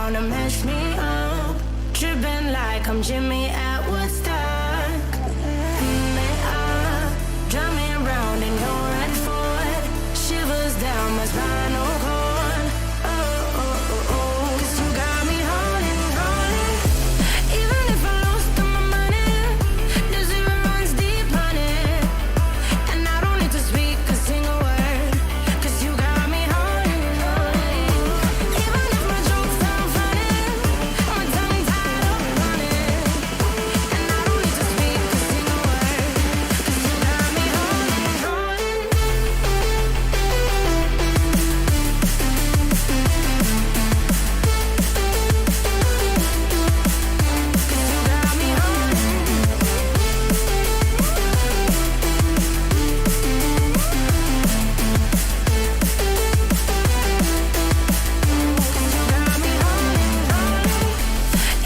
down to mess me up. Tripping like I'm Jimmy at Woodstock. Drive me around in your red Ford. Shivers down my spinal cord. Oh, oh, oh, oh. 'Cause you got me holding, holding. Even if I lost all my money, the zero runs deep, honey. And I don't need to speak a single word. 'Cause you got me holding, holding. Even if my jokes sound funny, my tongue tied up on it. And I don't need to speak a single word. 'Cause you got me holding, holding.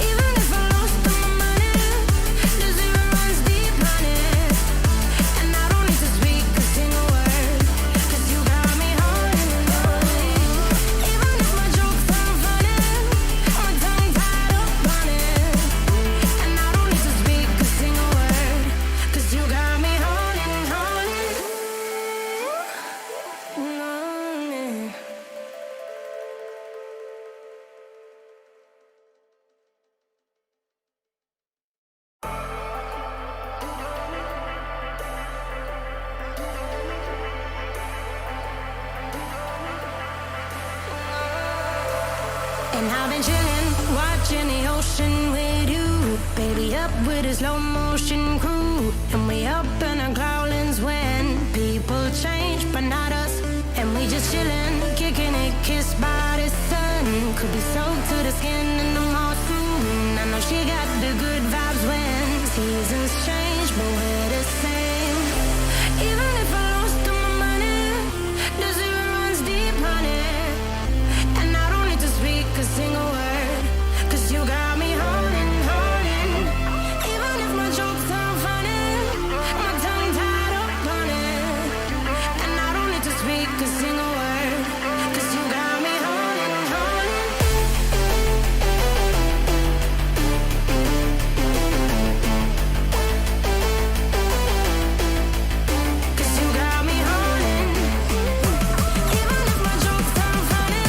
Even if I lost all my money, the zero runs deep, honey. And I don't need to speak a single word. 'Cause you got me holding, holding. Even if my jokes sound funny, my tongue tied up on it. And I don't need to speak a single word. 'Cause you got me holding, holding. And I've been chillin', watching the ocean with you. Baby, up with a slow motion crew. And we up in our growlings when people change, but not us. And we just chillin', kicking it, kissed by the sun. Could be soaked to the skin in the mall soon. I know she got the good vibes when seasons change, but we're the same. Even if I lost all my money, the zero runs deep, honey. And I don't need to speak a single word. 'Cause you got me holding, holding. Even if my jokes sound funny, my tongue tied up on it. And I don't need to speak a single word. 'Cause you got me holding, holding. Cause you got me holding. Even if my jokes sound funny,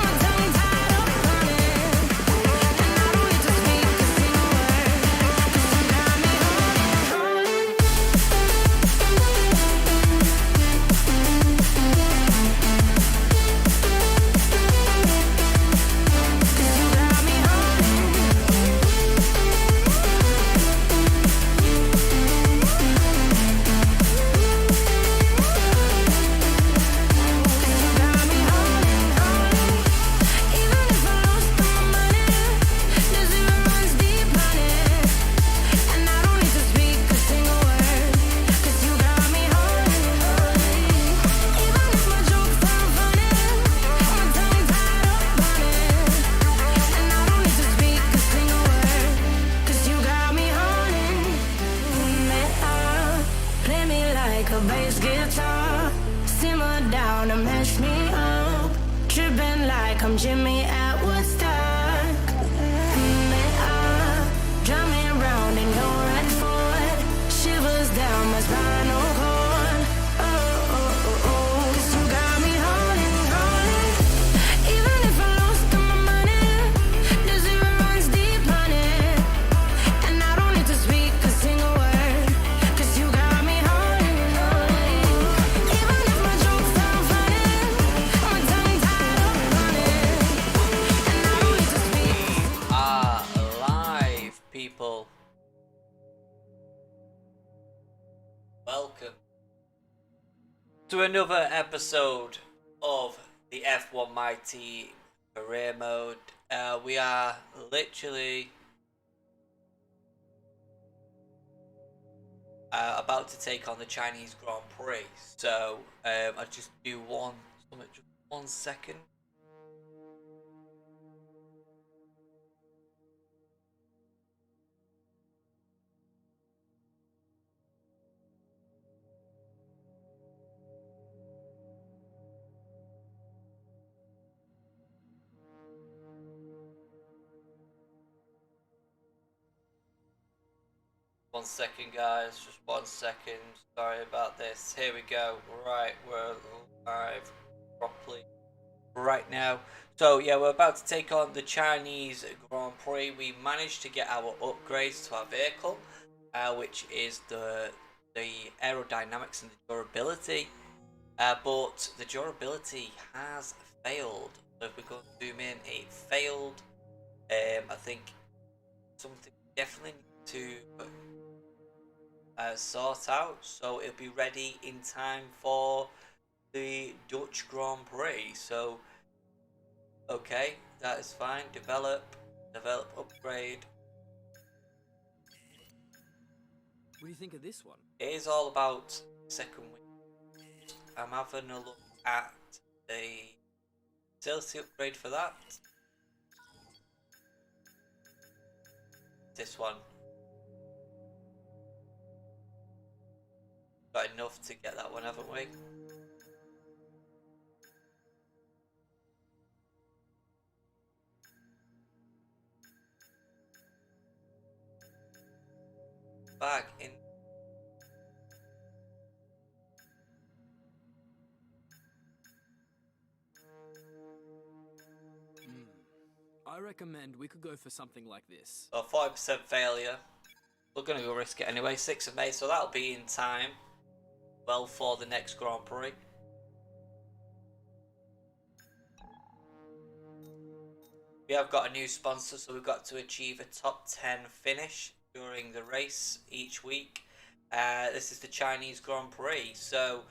my tongue tied up on it. And I don't need to speak a single word. 'Cause you got me holding, holding. Cause you got me holding. You got me holding, holding. Even if I lost all my money, the zero runs deep, honey. And I don't need to speak a single word. 'Cause you got me holding, holding. Even if my jokes sound funny, my tongue tied up on it. And I don't need to speak a single word. 'Cause you got me holding me up. Play me like a bass guitar. Simmer down and mash me up. Tripping like I'm Jimmy at Woodstock. Me up. Drive me around in your red Ford. Shivers down my spinal cord. Oh, oh, oh, oh. 'Cause you got me holding, holding. Even if I lost all my money, the zero runs deep, honey. And I don't need to speak a single word. 'Cause you got me holding, holding. Even if my jokes sound funny, my tongue tied up on it. And I don't need to speak. Alive, people. Welcome to another episode of the F1 My Team career mode. We are literally about to take on the Chinese Grand Prix. So I'll just do one second. 1 second, guys. Just 1 second. Sorry about this. Here we go. Right, we're live properly right now. So yeah, we're about to take on the Chinese Grand Prix. We managed to get our upgrades to our vehicle, which is the aerodynamics and the durability. But the durability has failed. So if we go zoom in, it failed. I think something definitely need to sort out, so it'll be ready in time for the Dutch Grand Prix. So okay, that is fine. Develop, upgrade. What do you think of this one? It is all about second wing. I'm having a look at the facility upgrade for that. This one. Got enough to get that one, haven't we? Back in. I recommend we could go for something like this. A 5% failure. We're going to go risk it anyway. 6th of May, so that'll be in time. Well, for the next Grand Prix. We have got a new sponsor, so we've got to achieve a top 10 finish during the race each week. This is the Chinese Grand Prix, so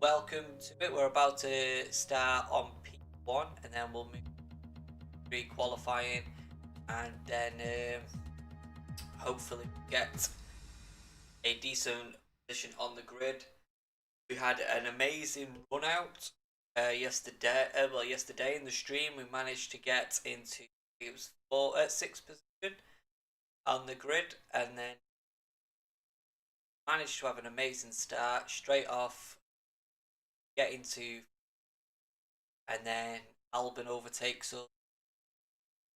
welcome to it. We're about to start on P1, and then we'll move to pre-qualifying, and then hopefully get a decent position on the grid. We had an amazing run out yesterday. Yesterday in the stream, we managed to get into it was 6th position on the grid, and then managed to have an amazing start straight off, get into, and then Albon overtakes us,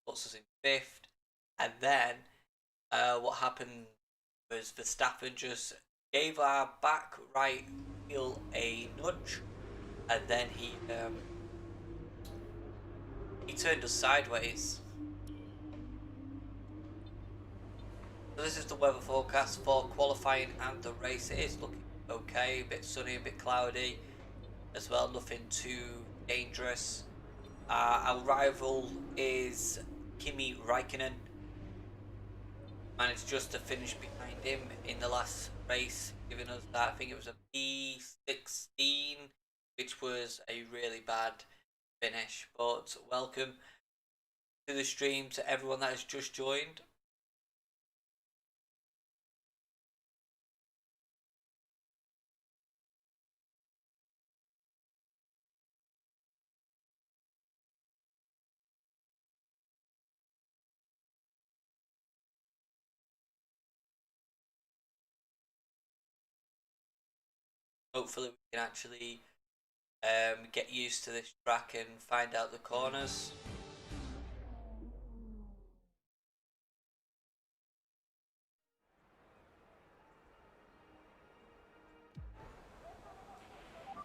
puts us in 5th, and then what happened was Verstappen just gave our back right wheel a nudge, and then he turned us sideways. So this is the weather forecast for qualifying and the race. It is looking okay, a bit sunny, a bit cloudy as well, nothing too dangerous. Our rival is Kimi Räikkönen. Managed just to finish behind him in the last race, giving us that, I think it was a P16, which was a really bad finish. But welcome to the stream to everyone that has just joined. Hopefully we can actually get used to this track and find out the corners.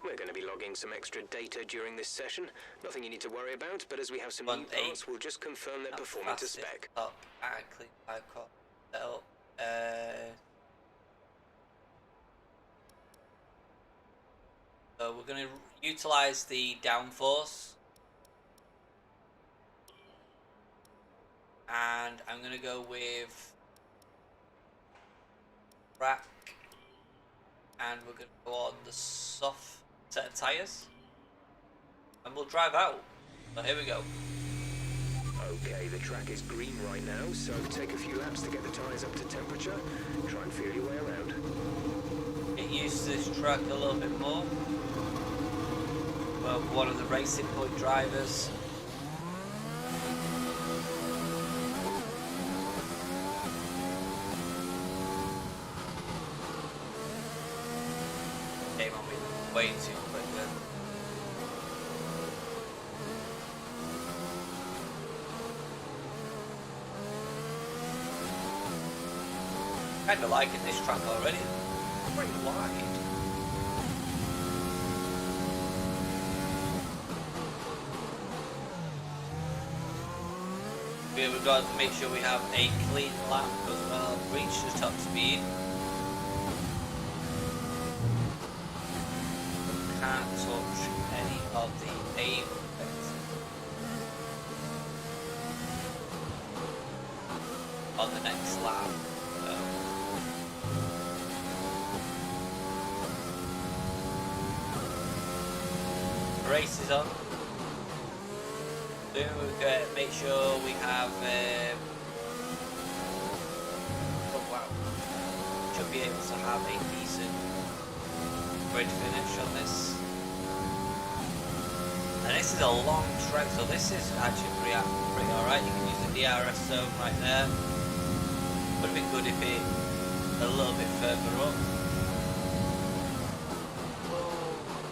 We're going to be logging some extra data during this session. Nothing you need to worry about, but as we have some new parts, we'll just confirm their performance to spec. Top and clean icon set up. So we're going to utilize the downforce, and I'm going to go with rack, and we're going to go on the soft set of tyres, and we'll drive out. So here we go. Okay, the track is green right now, so take a few laps to get the tyres up to temperature. Try and feel your way around. Get used to this track a little bit more. Well, one of the Racing Point drivers. Came on me way too quick then. Kinda liking this track already. Pretty wide. We've got to make sure we have a clean lap as well. Reach the top speed. Can't touch any of the pavement on the next lap. So. Race is on. Then we've got to make sure we have. Oh wow! Should be able to have a decent grid finish on this. And this is a long track, so this is actually pretty alright. You can use the DRS zone right there. Would have been good if it a little bit further up.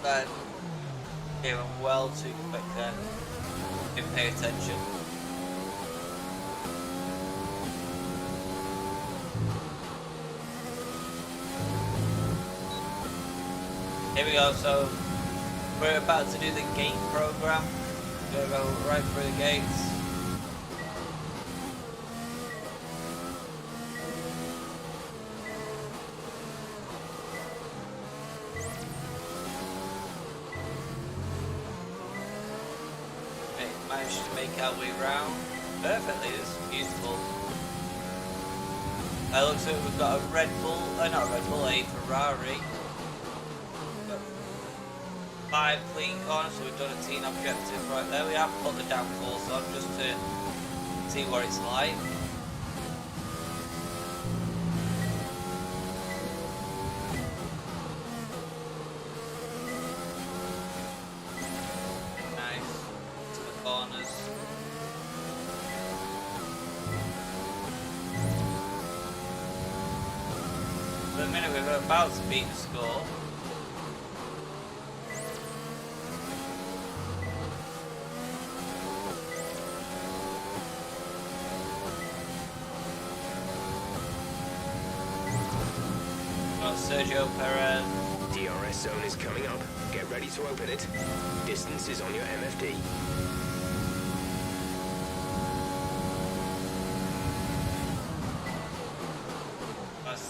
But came well too quick then. Didn't pay attention. Here we go, so we're about to do the gate program. We're gonna go right through the gates. Managed to make our way round perfectly. This is beautiful. Looks like we've got a Red Bull, not a Red Bull, a Ferrari. Got 5 clean corners, so we've done a team objective right there. We have put the downforce on just to see what it's like. Corners. For the minute we're about to beat the score. Got Sergio Perez. DRS zone is coming up. Get ready to open it. Distance is on your MFD.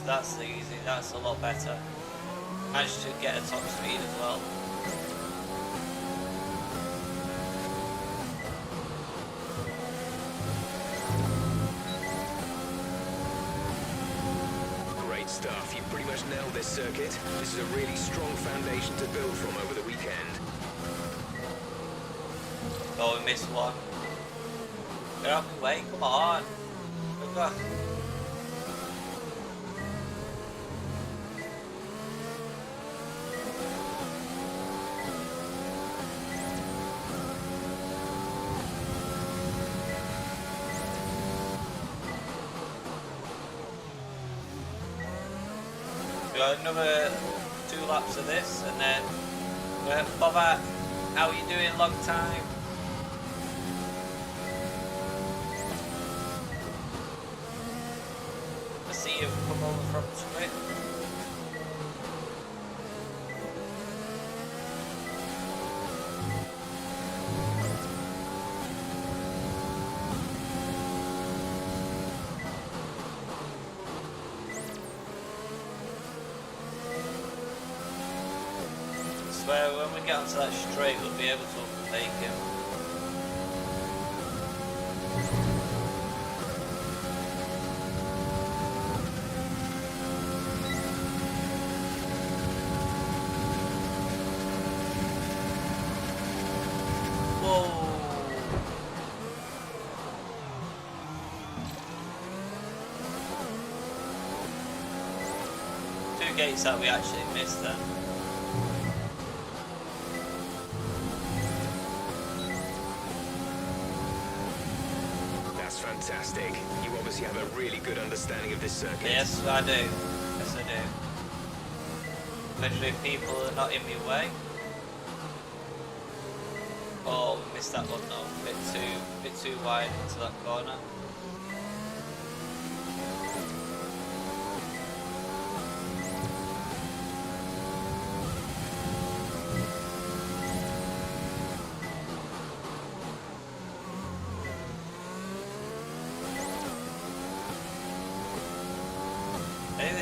That's easy, that's a lot better. Managed to get a top speed as well. Great stuff, you've pretty much nailed this circuit. This is a really strong foundation to build from over the weekend. Oh, we missed one. Get out of the way, come on. We've got... Got another 2 laps of this, and then Bobbat, how are you doing? Long time. I see you've come over from Twitch. Where when we get onto that straight, we'll be able to overtake him. Whoa! 2 gates that we actually missed then. Fantastic. You obviously have a really good understanding of this circuit. Yes, I do. Yes, I do. Especially if people are not in my way. Oh, we missed that one though. Bit too wide into that corner.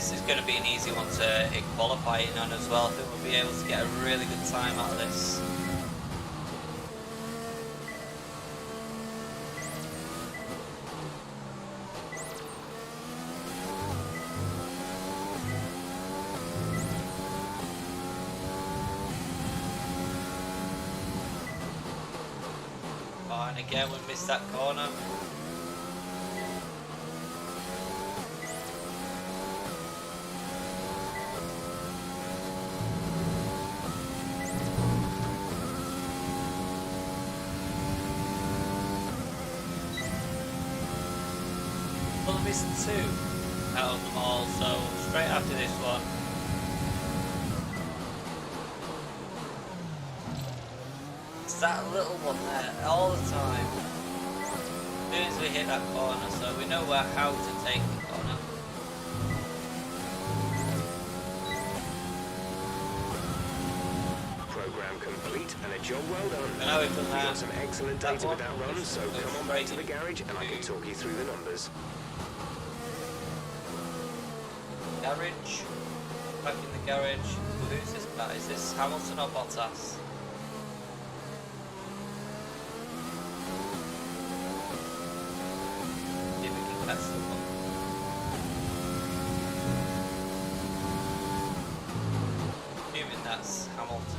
this is going to be an easy one to hit qualifying on as well. I think we'll be able to get a really good time out of this. Oh, and again we missed that corner. Missed 2 out of them all, so straight after this one. It's that little one there all the time. As soon as we hit that corner, so we know how to take the corner. Program complete and a job well done. And now we've done that. We've got some excellent data with that run, so come on back to the garage and I can talk you through the numbers. Garage. Back in the garage. Who's this guy? Is this Hamilton or Bottas? See if we can catch someone. Assuming that's Hamilton.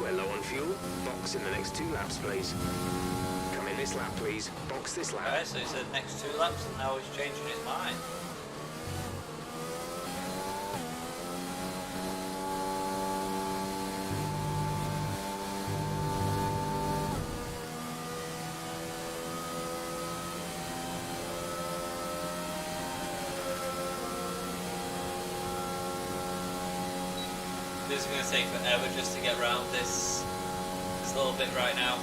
We're low on fuel. Box in the next 2 laps, please. Come in this lap, please. Box this lap. Alright, so he said next 2 laps and now he's changing his mind. This is going to take forever just to get around this little bit right now.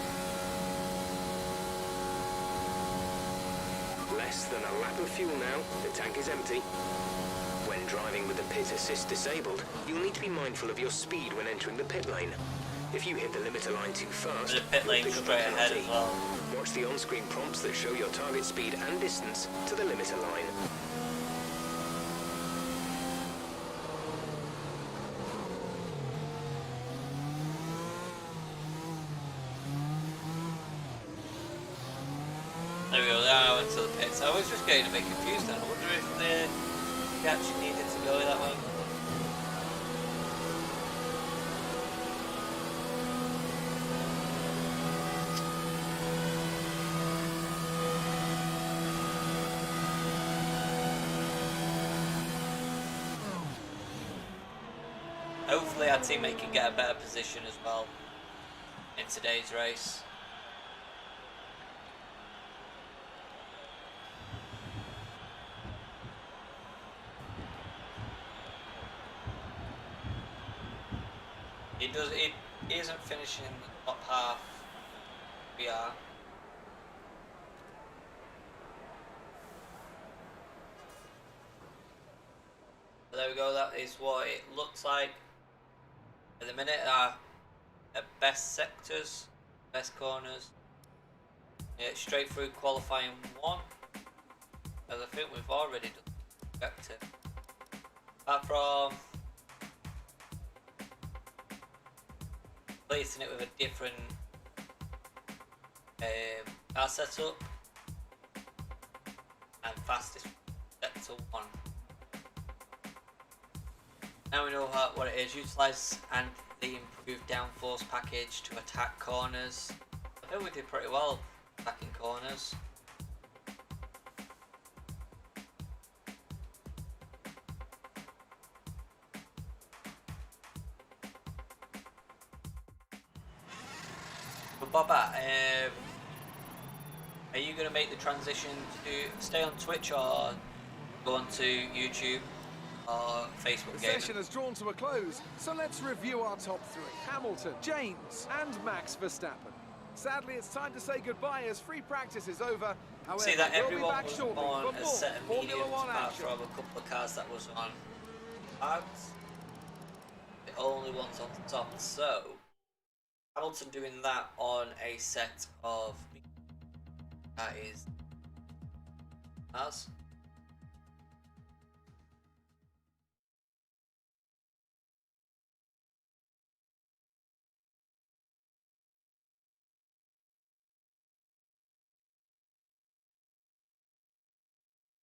Less than a lap of fuel now. The tank is empty. When driving with the pit assist disabled, you'll need to be mindful of your speed when entering the pit lane. If you hit the limiter line too fast, The pit you'll lane pick up a straight ahead penalty. as well. Watch the on-screen prompts that show your target speed and distance to the limiter line. There we go, now into the pits. I was just getting a bit confused then. I wonder if they actually needed to go that way. Hopefully our teammate can get a better position as well in today's race. He isn't finishing in the top half. We are. But there we go, that is what it looks like. At the minute, our best sectors, best corners. Yeah, straight through qualifying 1. As I think we've already done objective. Apart from placing it with a different car setup and fastest sector 1. Now we know what it is. Utilise and the improved downforce package to attack corners. I think we did pretty well attacking corners. But Boba, are you going to make the transition to stay on Twitch or go on to YouTube or Facebook The gaming? session has drawn to a close, so let's review our top 3. Hamilton, James and Max Verstappen. Sadly, it's time to say goodbye as free practice is over. However, See that we'll be everyone back was shortly on for a more set of Formula mediums One apart action. from a couple of cars that was on hards. The only ones on top. So Hamilton doing that on a set of that is us.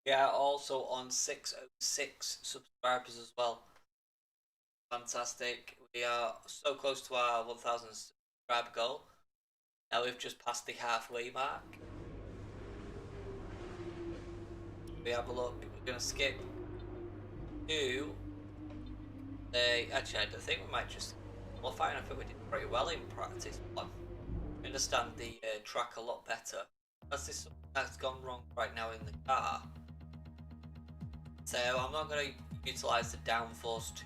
Yeah, also on 606 subscribers as well. Fantastic. We are so close to our 1000 subscriber goal. Now we've just passed the halfway mark. We have a look. We're going to skip to the. Actually, I think we might just qualify. I think we did pretty well in practice one. I understand the track a lot better. That's this something that's gone wrong right now in the car. So I'm not going to utilise the downforce too.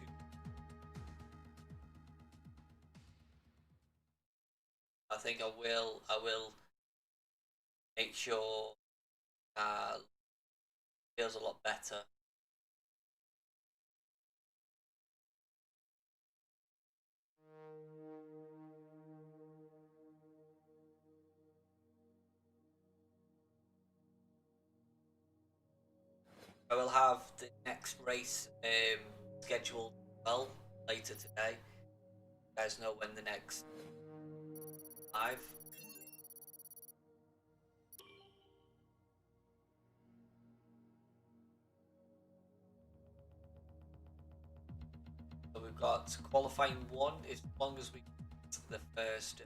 I think I will make sure feels a lot better. I will have the next race scheduled well later today. You guys know when the next live. So we've got qualifying one as long as we get the first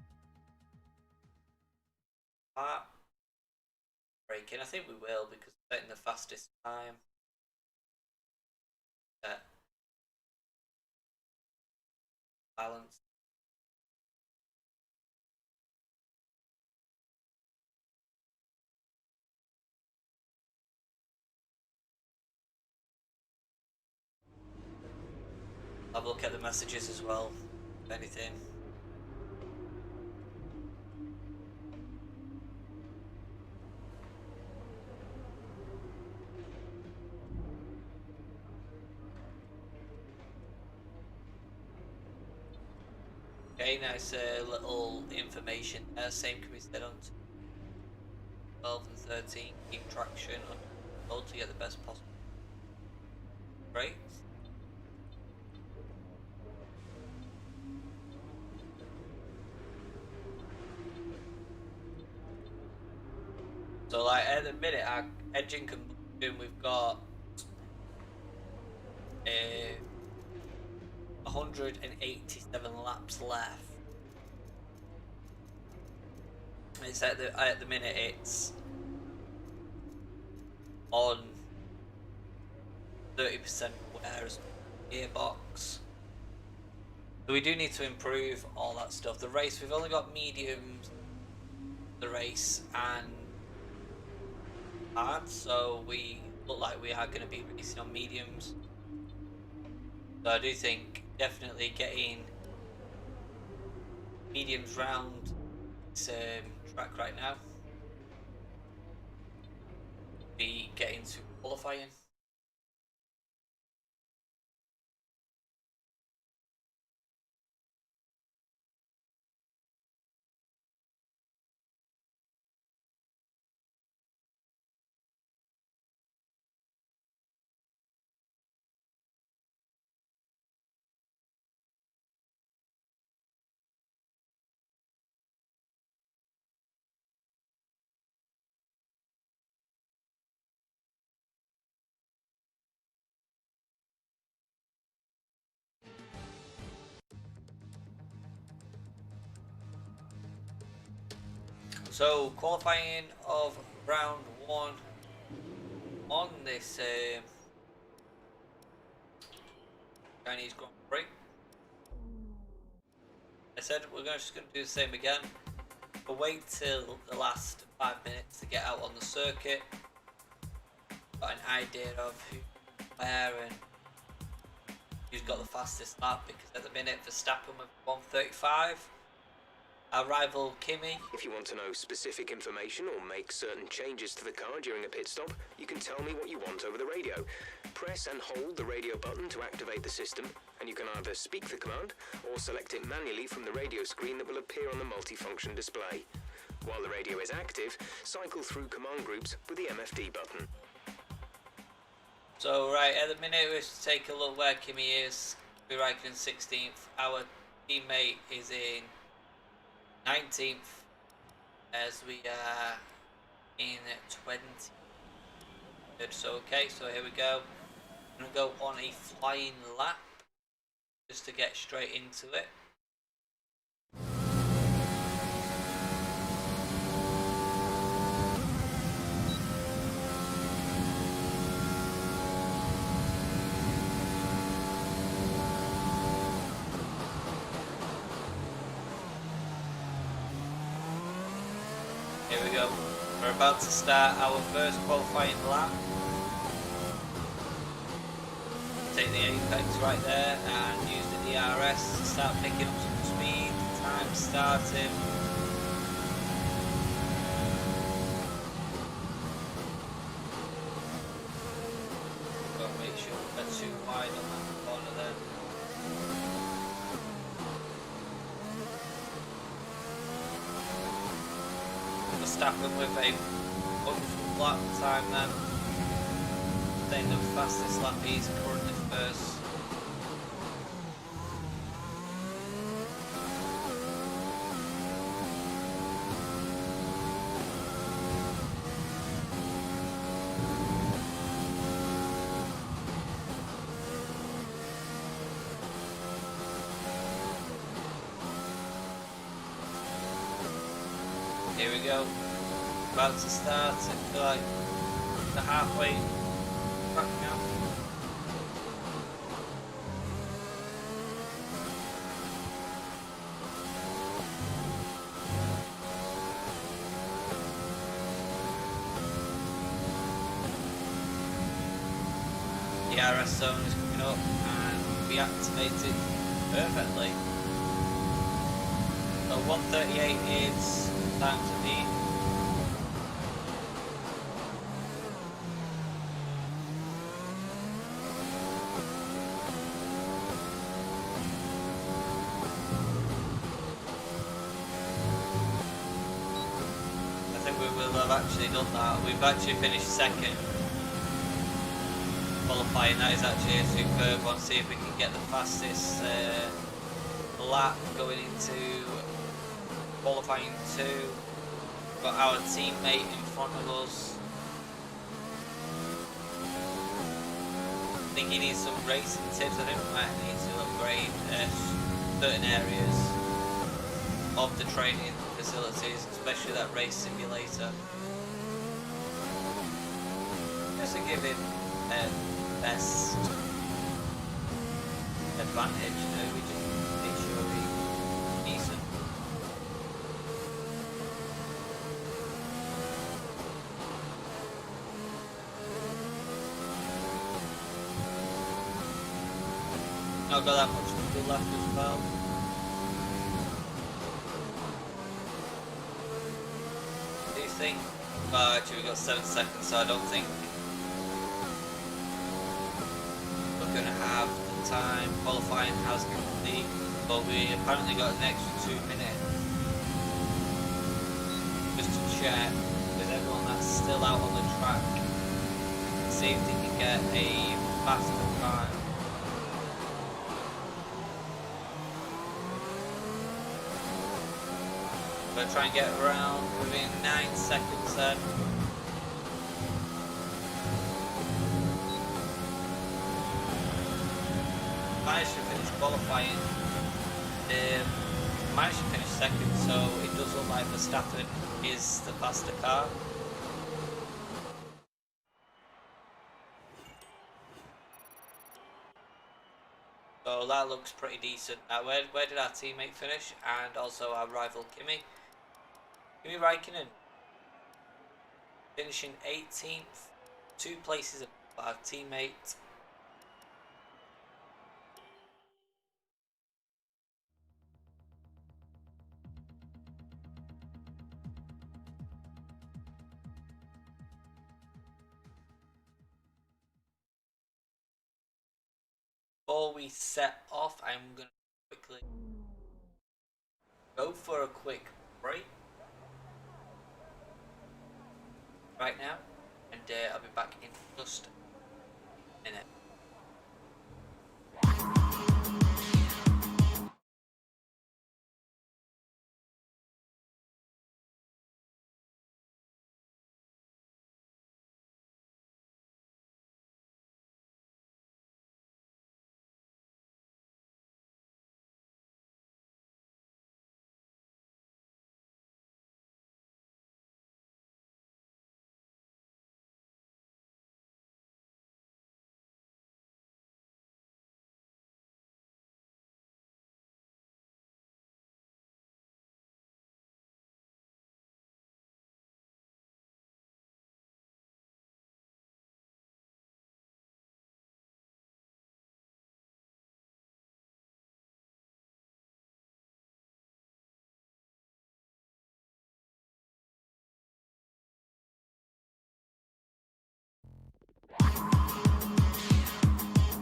part. Breaking, I think we will because we're setting the fastest time. Balance. Have a look at the messages as well, if anything. Okay, nice little information there. Same can be said on 12 and 13. Keep traction on road to get the best possible. Great. So like at the minute our engine combustion we've got 187 laps left. It's at the minute it's on 30% whereas gearbox. So we do need to improve all that stuff. The race we've only got mediums, the race and hard, so we look like we are going to be racing on mediums. So I do think definitely getting mediums round this track right now. Be getting to qualifying. So qualifying of round one on this Chinese Grand Prix. I said we're just going to do the same again. We'll wait till the last 5 minutes to get out on the circuit. Got an idea of who, where, and who's got the fastest lap because at the minute Verstappen with 135. our rival Kimi. If you want to know specific information or make certain changes to the car during a pit stop, you can tell me what you want over the radio. Press and hold the radio button to activate the system, and you can either speak the command or select it manually from the radio screen that will appear on the multifunction display. While the radio is active, cycle through command groups with the MFD button. So right, at the minute we should take a look where Kimi is. We're right in 16th. Our teammate is in 19th as we are in 20th. So okay, so here we go. I'm going to go on a flying lap just to get straight into it. Here we go. We're about to start our first qualifying lap. Take the apex right there and use the DRS to start picking up some speed. Time starting. Got to make sure we're too wide on that corner there. Verstappen with a wonderful lap time then. Staying the fastest lap, he's currently first. Here we go. About to start. I feel like the halfway track now. The RS zone is coming up and we activated perfectly. So 1:38 is time to beat. I think we will have actually done that. We've actually finished second. Qualifying, that is actually a superb one. See if we can get the fastest lap going into qualifying 2. Got our teammate in front of us. I think he needs some racing tips. I think we might need to upgrade certain areas of the training facilities, especially that race simulator. Just to give him best advantage, we just make sure he's decent. Not got that much to do left as well. Do you think? Oh, actually, we got 7 seconds, so I don't think we're going to have the time. Qualifying has complete, but we apparently got an extra 2 minutes just to check with everyone that's still out on the track. See if they can get a faster time. We'll try and get around within 9 seconds then. Managed to finish qualifying. Managed to finish second, so it does look like Verstappen is the faster car. So that looks pretty decent. Now, where did our teammate finish? And also our rival Kimi. Kimi Räikkönen finishing 18th, 2 places above our teammate. before we set off, I'm going to quickly go for a quick break right now, and I'll be back in just a minute.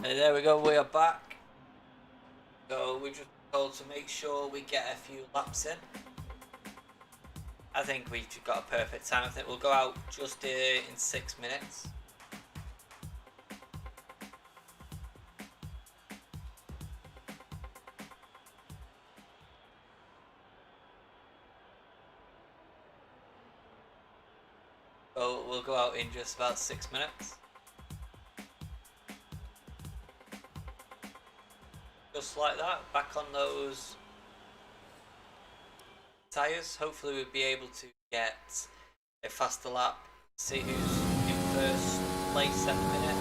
And there we go, we are back. So we just told to make sure we get a few laps in. I think we've got a perfect time. I think we'll go out just in 6 minutes. So we'll go out in just about 6 minutes. Just like that, back on those tyres. Hopefully we'll be able to get a faster lap, see who's in first place at the minute.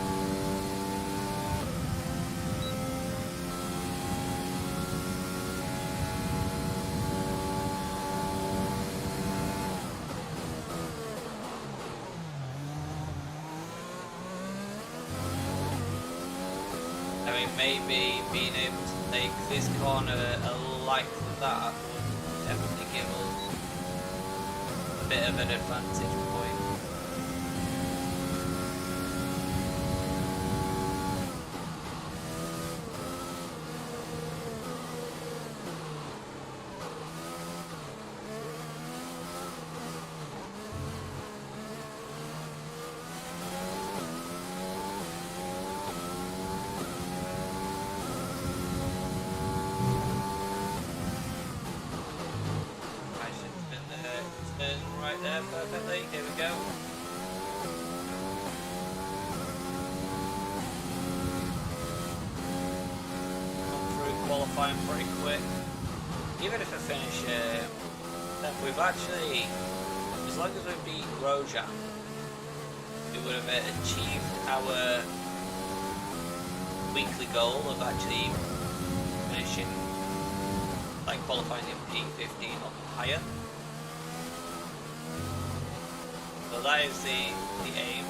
I mean, maybe being able to take this corner like that would definitely give us a bit of an advantage point. Right there, perfectly. Here we go. Come through qualifying pretty quick. Even if I finish, then we've actually, as long as we beat Grosjean, we would have achieved our weekly goal of actually finishing, like qualifying in P15 or higher. So that is the aim.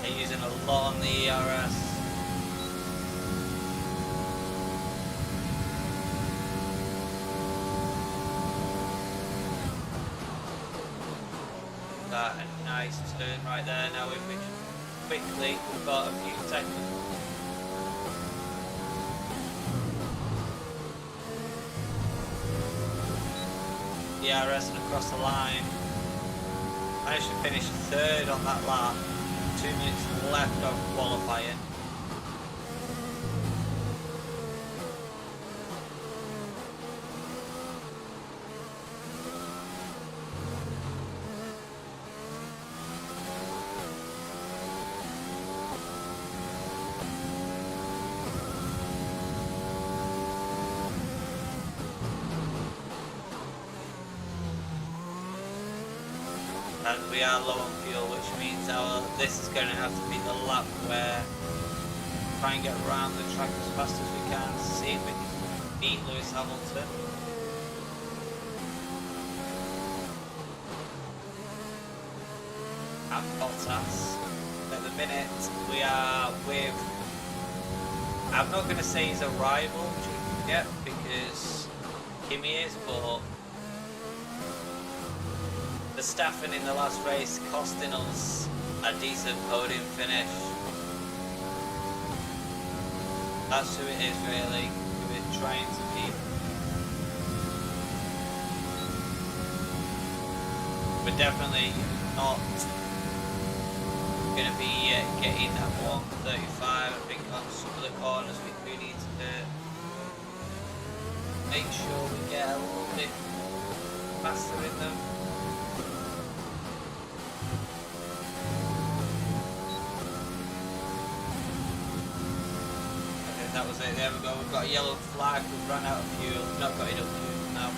They're using a lot on the ERS. That a nice turn right there. Now if we just quickly, we've got a few seconds. DRS and across the line. Managed to finish third on that lap. 2 minutes left of qualifying. And we are low on fuel, which means this is going to have to be the lap where we try and get around the track as fast as we can to see if we can beat Lewis Hamilton. And Bottas. At the minute we are with, I'm not going to say he's a rival yet because Kimi is, but The staffing in the last race costing us a decent podium finish. That's who it is really. We're trying to keep. We're definitely not going to be getting that 135. I think on some of the corners we do need to make sure we get a little bit faster in them. Okay, that was it. There we go. We've got a yellow flag. We've run out of fuel. We've not got enough fuel now.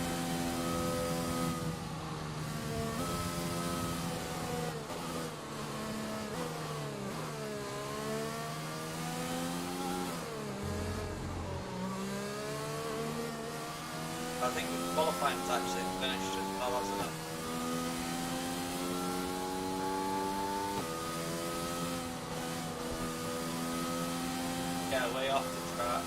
I think qualifying's actually finished as well, hasn't it? Yeah, way off the track.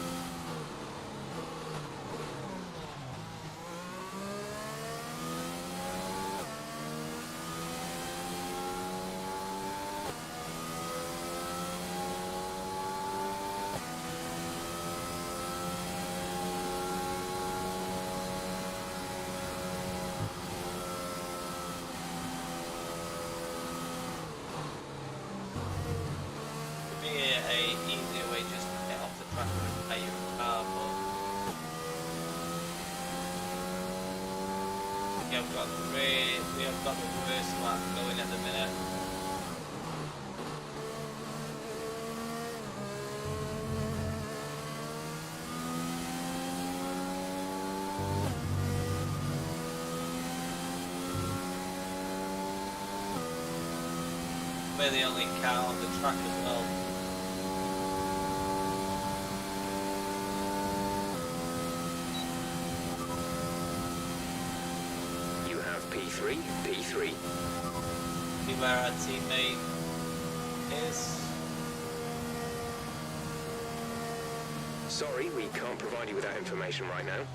A easier way just to get off the track and play your car, but yeah, we have got the worst lap going at the minute. We're the only car on the track as well. P3, P3. See where our teammate is. Sorry, we can't provide you with that information right now.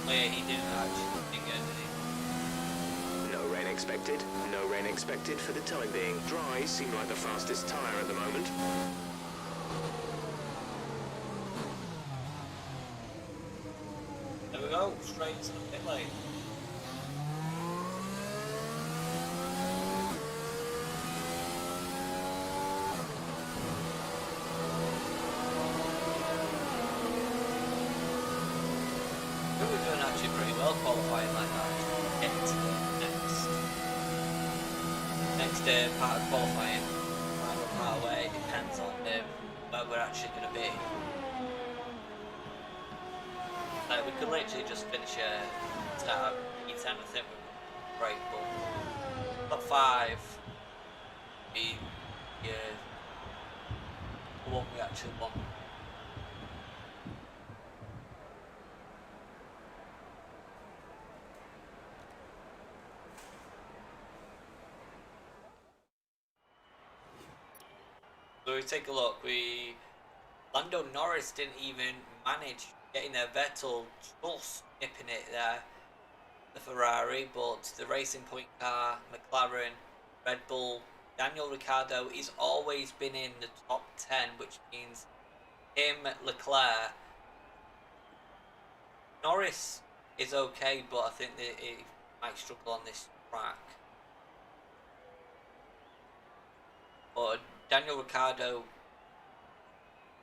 Oh yeah, he didn't actually think it, did he? No rain expected. No rain expected for the time being. Dries seem like the fastest tyre at the moment. There we go, straight into the pit lane. We were doing actually pretty well qualifying like that. Get to the next part of qualifying. Final part away, depends on where we're actually going to be. Like, we could literally just finish a start P10, I think we would be great, but top 5 be the one we actually want. So we take a look, Lando Norris didn't even manage getting there. Vettel just nipping it there, the Ferrari, but the Racing Point car, McLaren, Red Bull, Daniel Ricciardo, he's always been in the top 10, which means him, Leclerc. Norris is okay, but I think that he might struggle on this track. But Daniel Ricciardo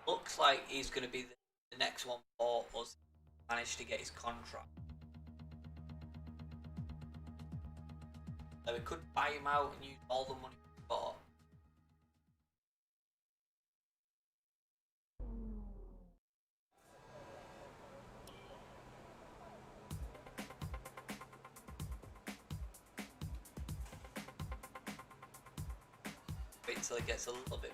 looks like he's going to be the next one for us. Managed to get his contract. So we could buy him out and use all the money we bought. Wait until it gets a little bit.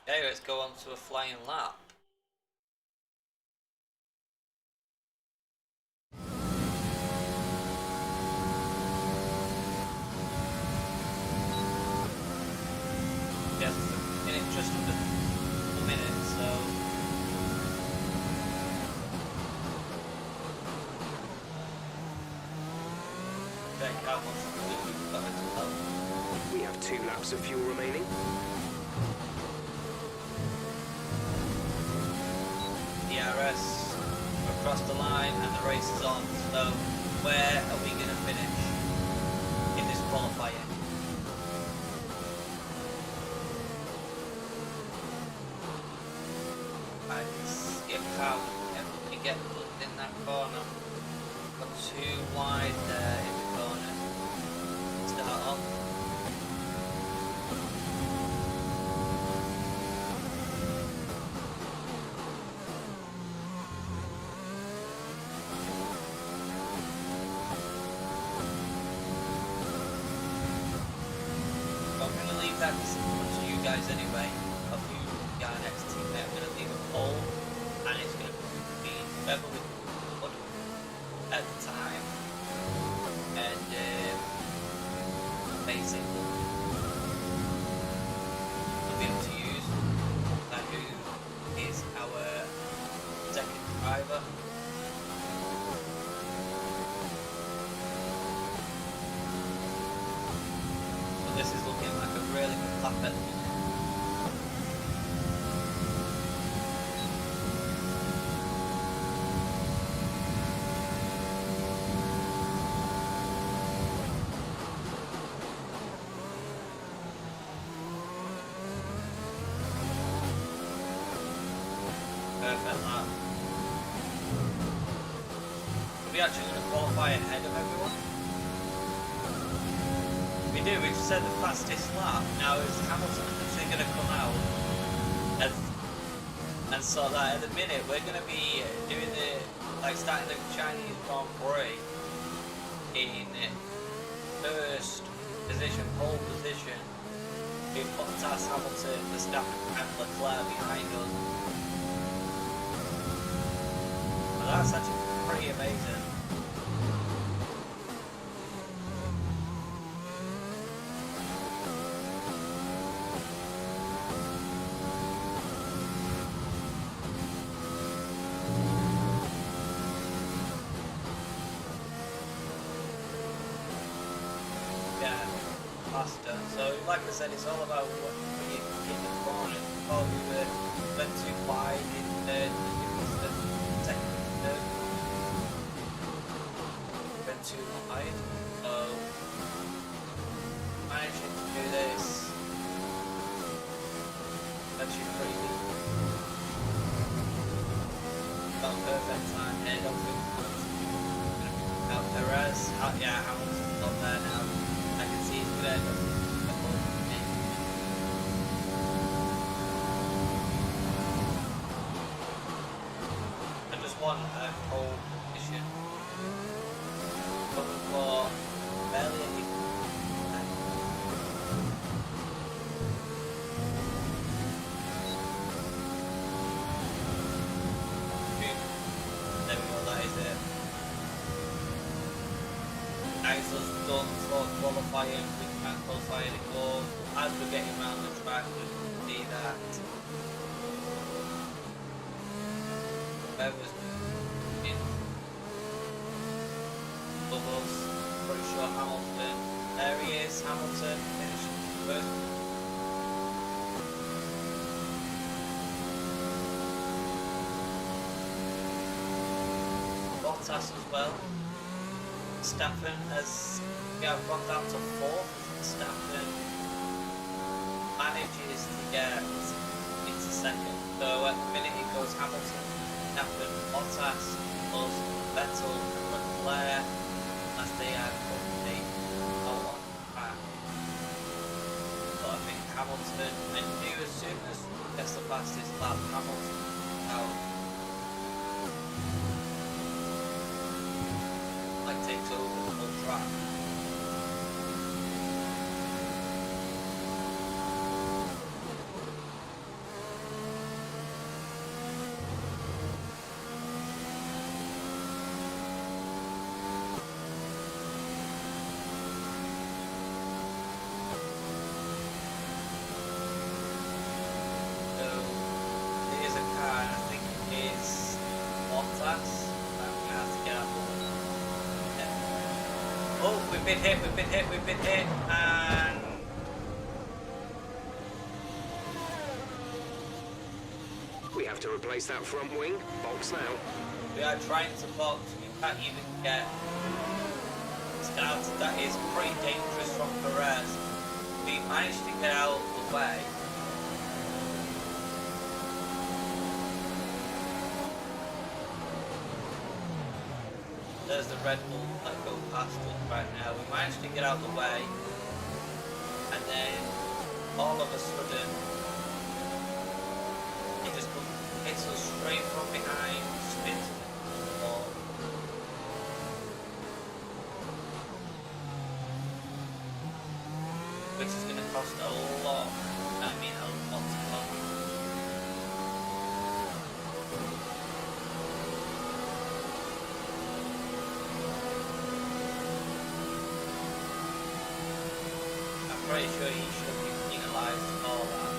Okay, let's go on to a flying lap. how much fuel we've got as well. We have 2 laps of fuel remaining. DRS across the line and the race is on. So where are we going to finish in this qualifying? Right, skip how we get in that corner. Got too wide there in the corner. Start up. I'm going to leave that to you guys anyway. Of you guy next teammate, I'm going to leave a poll, and it's going to be whoever we put at the time, and basically we'll be able to use who is our second driver. This is looking like a really good lap at the minute. Perfect lap. Are we actually going to qualify ahead of everyone? We do, we've said the fastest lap. Now is Hamilton actually going to come out and sort that. At the minute we're going to be doing starting the Chinese Grand Prix in first position, pole position. We've put Hamilton, Verstappen and Leclerc behind us. But that's actually pretty amazing. Faster. So like I said, it's all about what you in the corner. Oh, we went too wide in the second and third. Went too wide. So managing to do this actually pretty good. Got a perfect time here. Don't think out Perez. Yeah, Hamilton's on there now. I can see he's going to end up I just want a pole position. But for barely any. There we go, that is it. Nice us done for qualifying, we can't qualify anymore. As we're getting around the track, we can see that whoever's in above us, pretty sure Hamilton, there he is, Hamilton finished first. Bottas as well. Verstappen has gone down to 4th. Verstappen manages to get into 2nd. So at the minute it goes Hamilton, Verstappen, Bottas, plus Vettel and Leclerc as they are currently out on track. But I think Hamilton, I knew as soon as he gets the fastest lap, Hamilton out. Takes over the whole track. So here's a car, and I think it is Bottas. I'm going to have to get up. Oh, we've been hit, and We have to replace that front wing. Box now. we are trying to box. We can't even get started. That is pretty dangerous from Perez. We managed to get out of the way. There's the Red Bull that go past us right now. We managed to get out of the way, and then all of a sudden it just hits us straight from behind, spins the wall. Which is going to cost a lot. I mean, a lot of money. I'm pretty sure he should be penalised for that.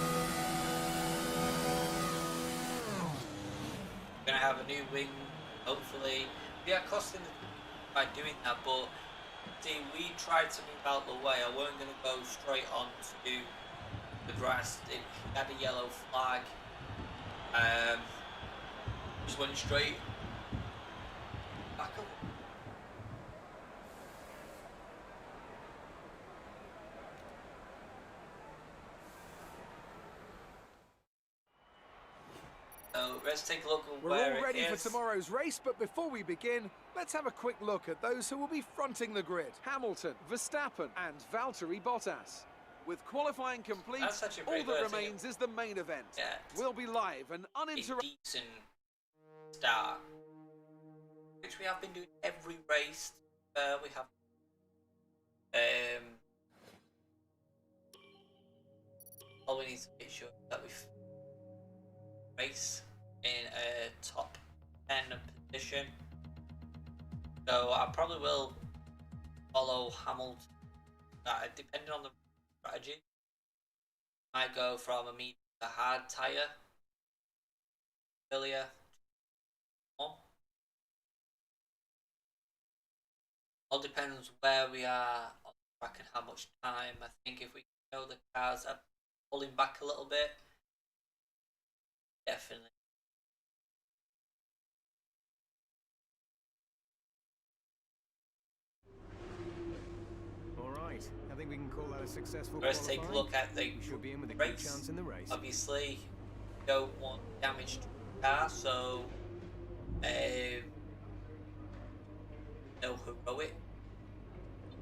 We're going to have a new wing, hopefully. We are costing the by doing that, but see, we tried to move out the way. I weren't going to go straight on to the grass. It had a yellow flag. Just went straight back up. So let's take a look at We're where all ready it for is. tomorrow's race, but before we begin, let's have a quick look at those who will be fronting the grid. Hamilton, Verstappen and Valtteri Bottas. With qualifying complete, That's actually all pretty that good, remains is the main event. Yeah. We'll be live and A uninterrupted. decent start, which we have been doing every race. We have all we need to make sure that we race in a top 10 position. So I probably will follow Hamilton. Depending on the strategy, might go from a medium to hard tyre earlier. All depends where we are on the track and how much time. I think if we know the cars are pulling back a little bit, definitely. All right, I think we can call that a successful Let's take a qualifying. look at the We should be in with a good race. chance in the race. Obviously, don't want damage to the car, so no heroic.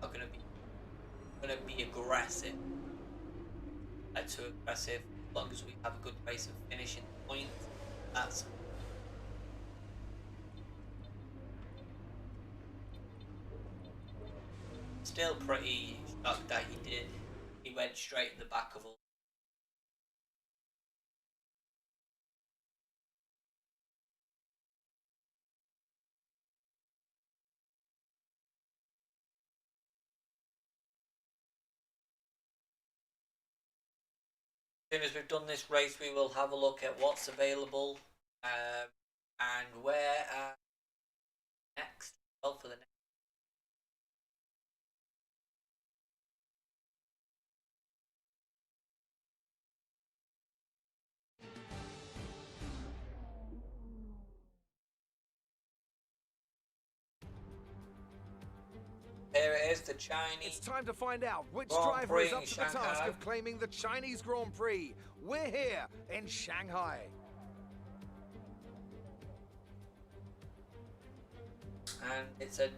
Not gonna be aggressive. Not too aggressive. As long as we have a good race and finishing point, that's. Still pretty shocked that he did. He went straight in the back of all. As soon as we've done this race, we will have a look at what's available and where next. Well, for the next. Here it is, the Chinese. It's time to find out which Grand driver Prix is up in to the task Shanghai. of claiming the Chinese Grand Prix. We're here in Shanghai. And it's a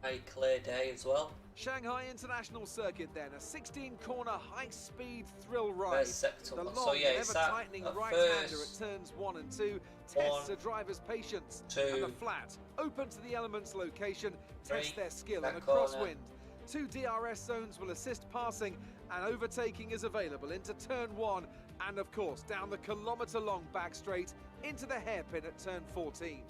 very clear day as well. Shanghai International Circuit then, a 16-corner high-speed thrill ride. First sector The one. long, So yeah, it's that ever-tightening at right-hander first at turns 1 and 2 one, tests a driver's patience. two, and the flat, open to the elements location, tests three, their skill that in a corner. crosswind. 2 DRS zones will assist passing, and overtaking is available into turn 1 and, of course, down the kilometre-long back straight into the hairpin at turn 14.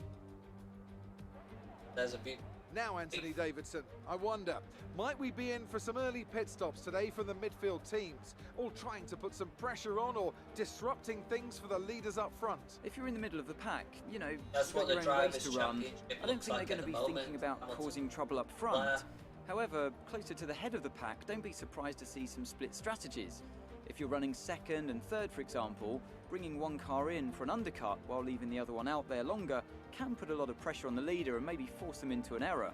There's a bit. Now, Anthony Davidson, I wonder, might we be in for some early pit stops today from the midfield teams, all trying to put some pressure on or disrupting things for the leaders up front? If you're in the middle of the pack, you know, That's you've what got the your own race Drivers' to run. Championship I don't looks think like they're at going to the be moment. thinking about Hamilton, causing trouble up Leclerc. front. However, closer to the head of the pack, don't be surprised to see some split strategies. If you're running second and third, for example, bringing one car in for an undercut while leaving the other one out there longer can put a lot of pressure on the leader and maybe force them into an error.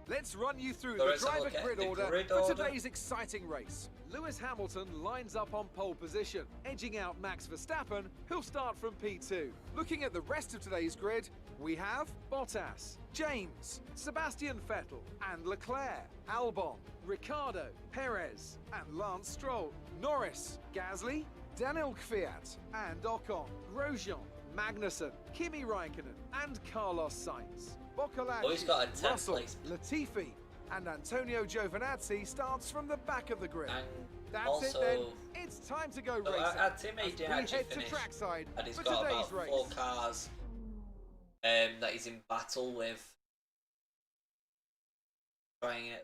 Let's run you through So the let's have a driver look at grid the order grid for order. today's exciting race. Lewis Hamilton lines up on pole position, edging out Max Verstappen, who'll start from P2. Looking at the rest of today's grid, we have Bottas, James, Sebastian Vettel and Leclerc, Albon, Ricciardo, Perez and Lance Stroll, Norris, Gasly, Daniel Kvyat and Ocon, Grosjean, Magnussen, Kimi Raikkonen and Carlos Sainz. Boccolacci, Oh, he's got a 10th Russell, place. Latifi and Antonio Giovinazzi starts from the back of the grid. And That's also, it then. It's time to go so racing. our teammate as didn't we actually head to finish, trackside and he's for got today's about race. 4 cars that he's in battle with, trying to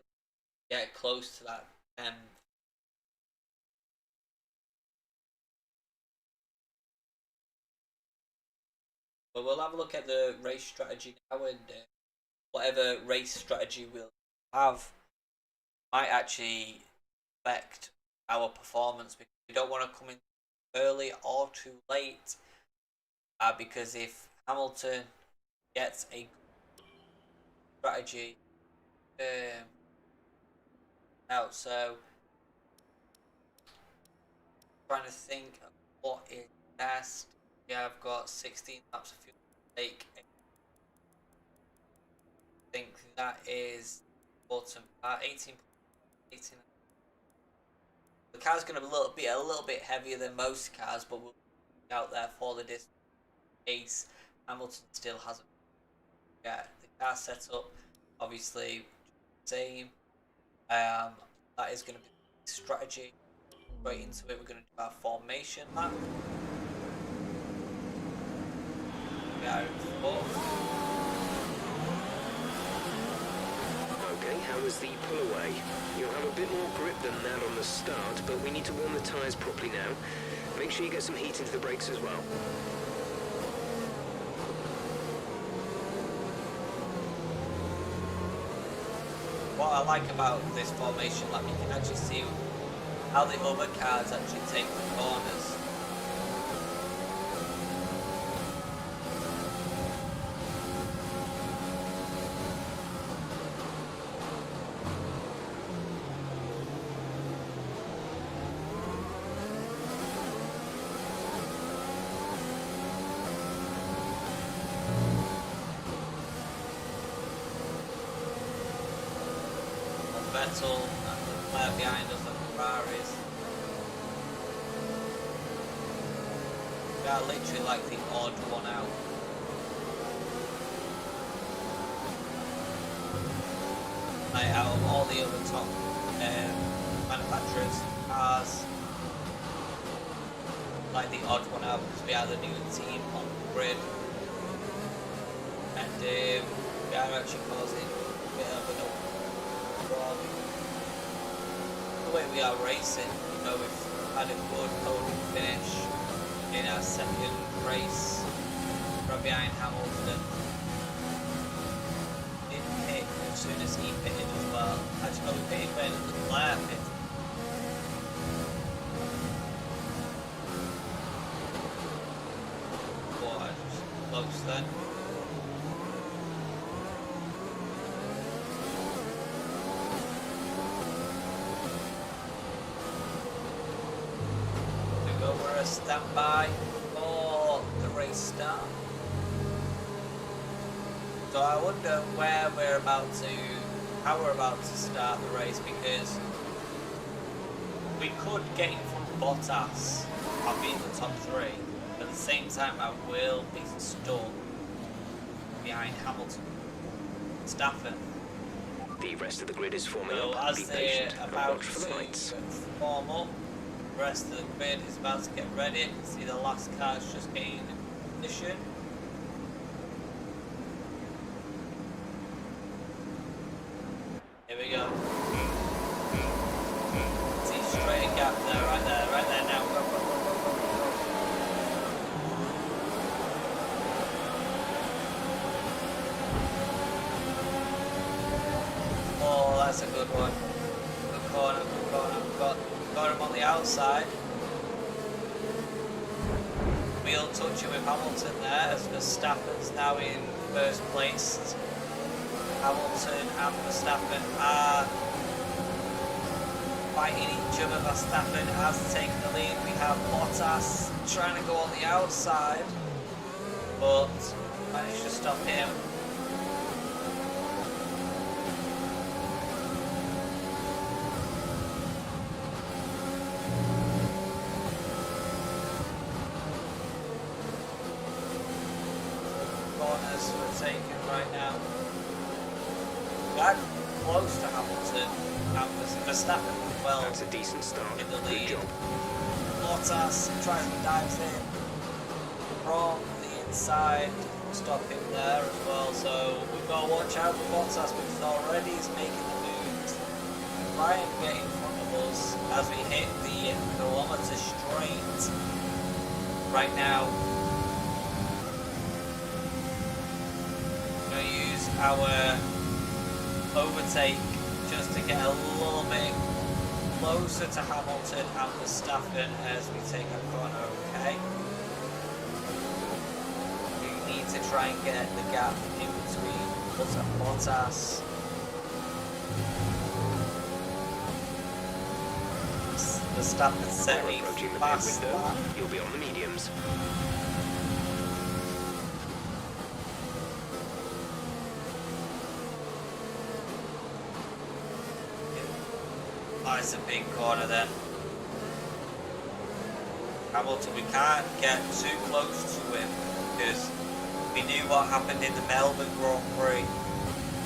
get close to that 10th. But we'll have a look at the race strategy now, and whatever race strategy we'll have might actually affect our performance, because we don't want to come in early or too late, because if Hamilton gets a strategy out, so trying to think of what is best. Yeah, I've got 16 laps of fuel to take. I think that is important. 18. The car's going to be a little bit heavier than most cars, but we'll be out there for the distance. Ace Hamilton still hasn't. Yeah, the car set up, obviously, same. That is going to be strategy. Right into it, we're going to do our formation lap. We are in 4th. Okay, how was the pull away? You'll have a bit more grip than that on the start, but we need to warm the tyres properly now. Make sure you get some heat into the brakes as well. What I like about this formation lap, you can actually see how the other cars actually take the corners. Vettel and Leclerc behind us at Ferraris. We are literally like the odd one out. Like out of all the other top manufacturers, cars, like the odd one out because we are the new team on the grid, and we are actually causing a bit of an the way we are racing, you know, we've had a good podium finish in our second race, right behind Hamilton. It hit as soon as he pitted as well. Actually, no, we pitted when Leclerc pitted. But I just close then. Standby for the race start. So I wonder how we're about to start the race, because we could get in front of Bottas and be in the top 3, but at the same time I will be stuck behind Hamilton and Verstappen. The rest of the grid is forming So up. as Be they're patient and about watch for the lights. to form up, the rest of the grid is about to get ready. You can see the last car's just getting in position. Here we go. See, straight gap there, right there now. Go, go, go, go, go, go. Oh, that's that's a good one. Good corner, good corner. Got him on the outside. Wheel touching with Hamilton there as Verstappen's now in first place. Hamilton and Verstappen are fighting each other. Verstappen has taken the lead. We have Bottas trying to go on the outside, but managed to stop him. Corners we're taking right now. Back close to Hamilton and Verstappen well That's a decent start. in the Good lead. job. Bottas tries and dives in from the inside, stop him there as well. So we've got to watch out for Bottas because already he's making the move to try and get in front of us as we hit the kilometre straight right now. We're going to use our overtake just to get a little bit closer to Hamilton and Verstappen as we take a corner, okay? We need to try and get the gap in between us and Bottas. Verstappen set You're a approaching the pit fast window. lap. You'll be on the mediums. Oh, it's a big corner then. Hamilton, we can't get too close to him because we knew what happened in the Melbourne Grand Prix,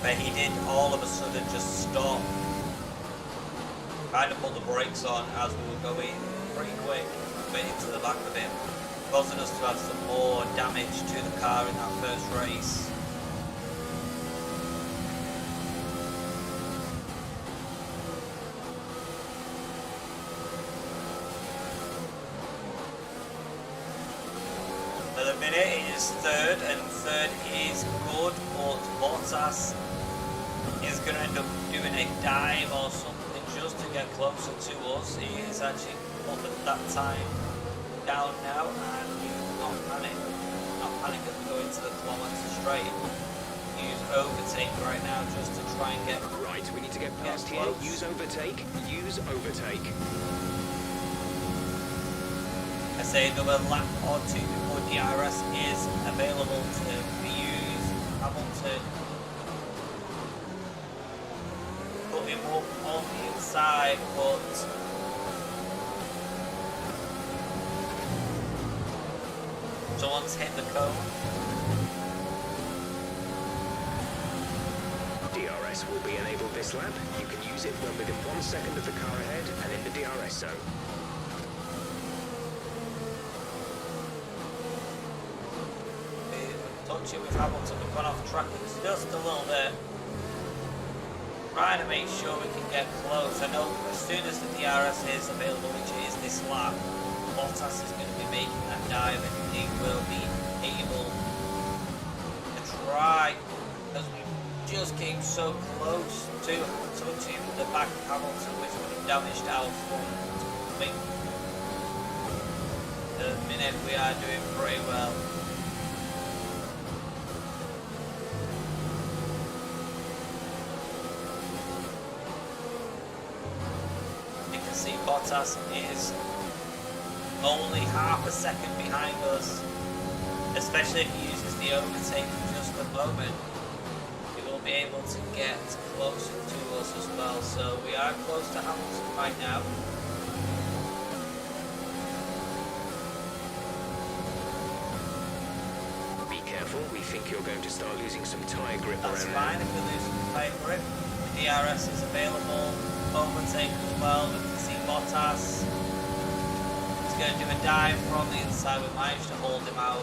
where he did all of a sudden just stop. Kind of put the brakes on as we were going pretty quick, went into the back of him, causing us to have some more damage to the car in that first race. At the minute it is third, and third is good, but Bottas is going to end up doing a dive or something just to get closer to us. He is actually up at that time down now, and he's not panic as we go into the kilometre straight. Use overtake right now just to try and get Right, we need to get past here. close. Use overtake. Use overtake. I say another lap or two before DRS is available to be used. Hamilton put him up on the inside, but someone's hit the cone. DRS will be enabled this lap. You can use it when within 1 second of the car ahead and in the DRS zone. Touch it with Hamilton, we've gone off track just a little bit. Trying to make sure we can get close. I know as soon as the DRS is available, which is this lap, Bottas is going to be making that dive and he will be able to try, as we just came so close to touching the back of Hamilton, which would have damaged our front wing. At the minute we are doing pretty well. See, Bottas is only half a second behind us, especially if he uses the overtake for just a moment. He will be able to get closer to us as well, so we are close to Hamilton right now. Be careful, we think you're going to start losing some tyre grip That's around fine if we lose some tyre grip. The DRS is available, overtake as well. We can see Bottas. He's going to do a dive from the inside. We managed to hold him out,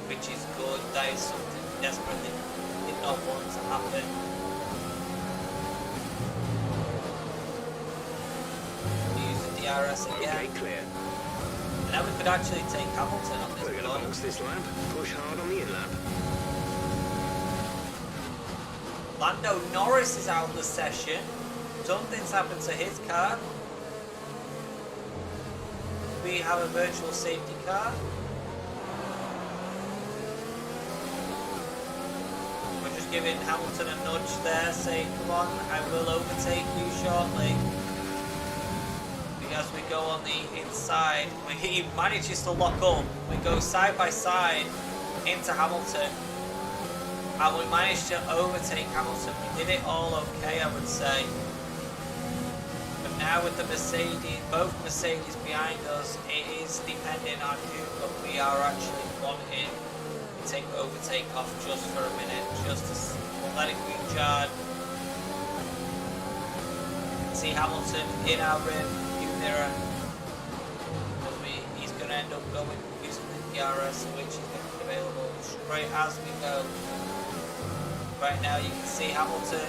which is good. That is something we desperately did not want to happen. Use the DRS again. Okay, clear. And now we could actually take Hamilton on We're this going to run. box this lap. Push hard on the in-lap. Lando Norris is out of the session. Something's happened to his car. We have a virtual safety car. We're just giving Hamilton a nudge there, saying, come on, I will overtake you shortly. As we go on the inside, he manages to lock up. We go side by side into Hamilton, and we managed to overtake Hamilton. We did it all okay, I would say. But now with the Mercedes, both Mercedes behind us, it is depending on who we are actually wanting to take overtake off just for a minute, just to let it recharge. See Hamilton in our rim. Mirror. He's going to end up going using the DRS, which is going to be available straight as we go. Right now you can see Hamilton.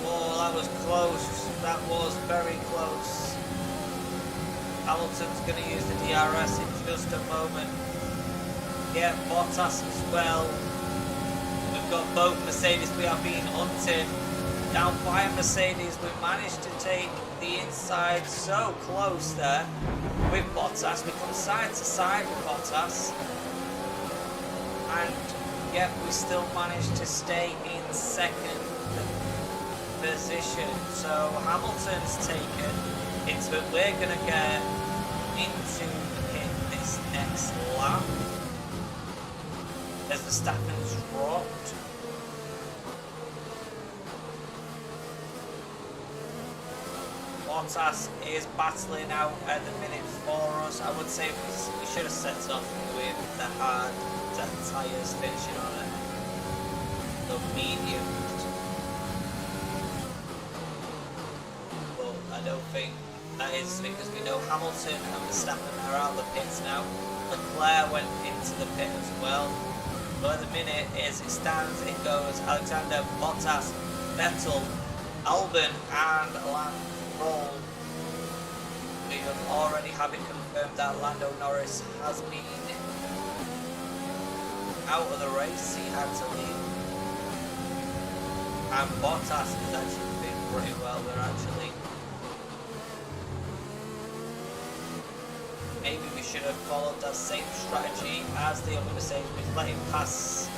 Oh, that was close. That was very close. Hamilton's going to use the DRS in just a moment. Yeah, Bottas as well. We've got both Mercedes. We are being hunted. Down by a Mercedes, we managed to take the inside so close there with Bottas. We come side to side with Bottas, and yet we still managed to stay in second position. So Hamilton's taken into it. We're going to get into this next lap as Verstappen's dropped. Bottas is battling out at the minute for us. I would say we should have set off with the hard tyres finishing on it. The mediums. But I don't think that is because we know Hamilton and Verstappen are out of the pits now. Leclerc went into the pit as well. But at the minute, as it stands, it goes Alexander, Bottas, Vettel, Albon and Lance Roll. We have already have it confirmed that Lando Norris has been out of the race. He had to leave. And Bottas is actually doing pretty well. We're actually... Maybe we should have followed that same strategy as the other Mercedes. We've let him pass.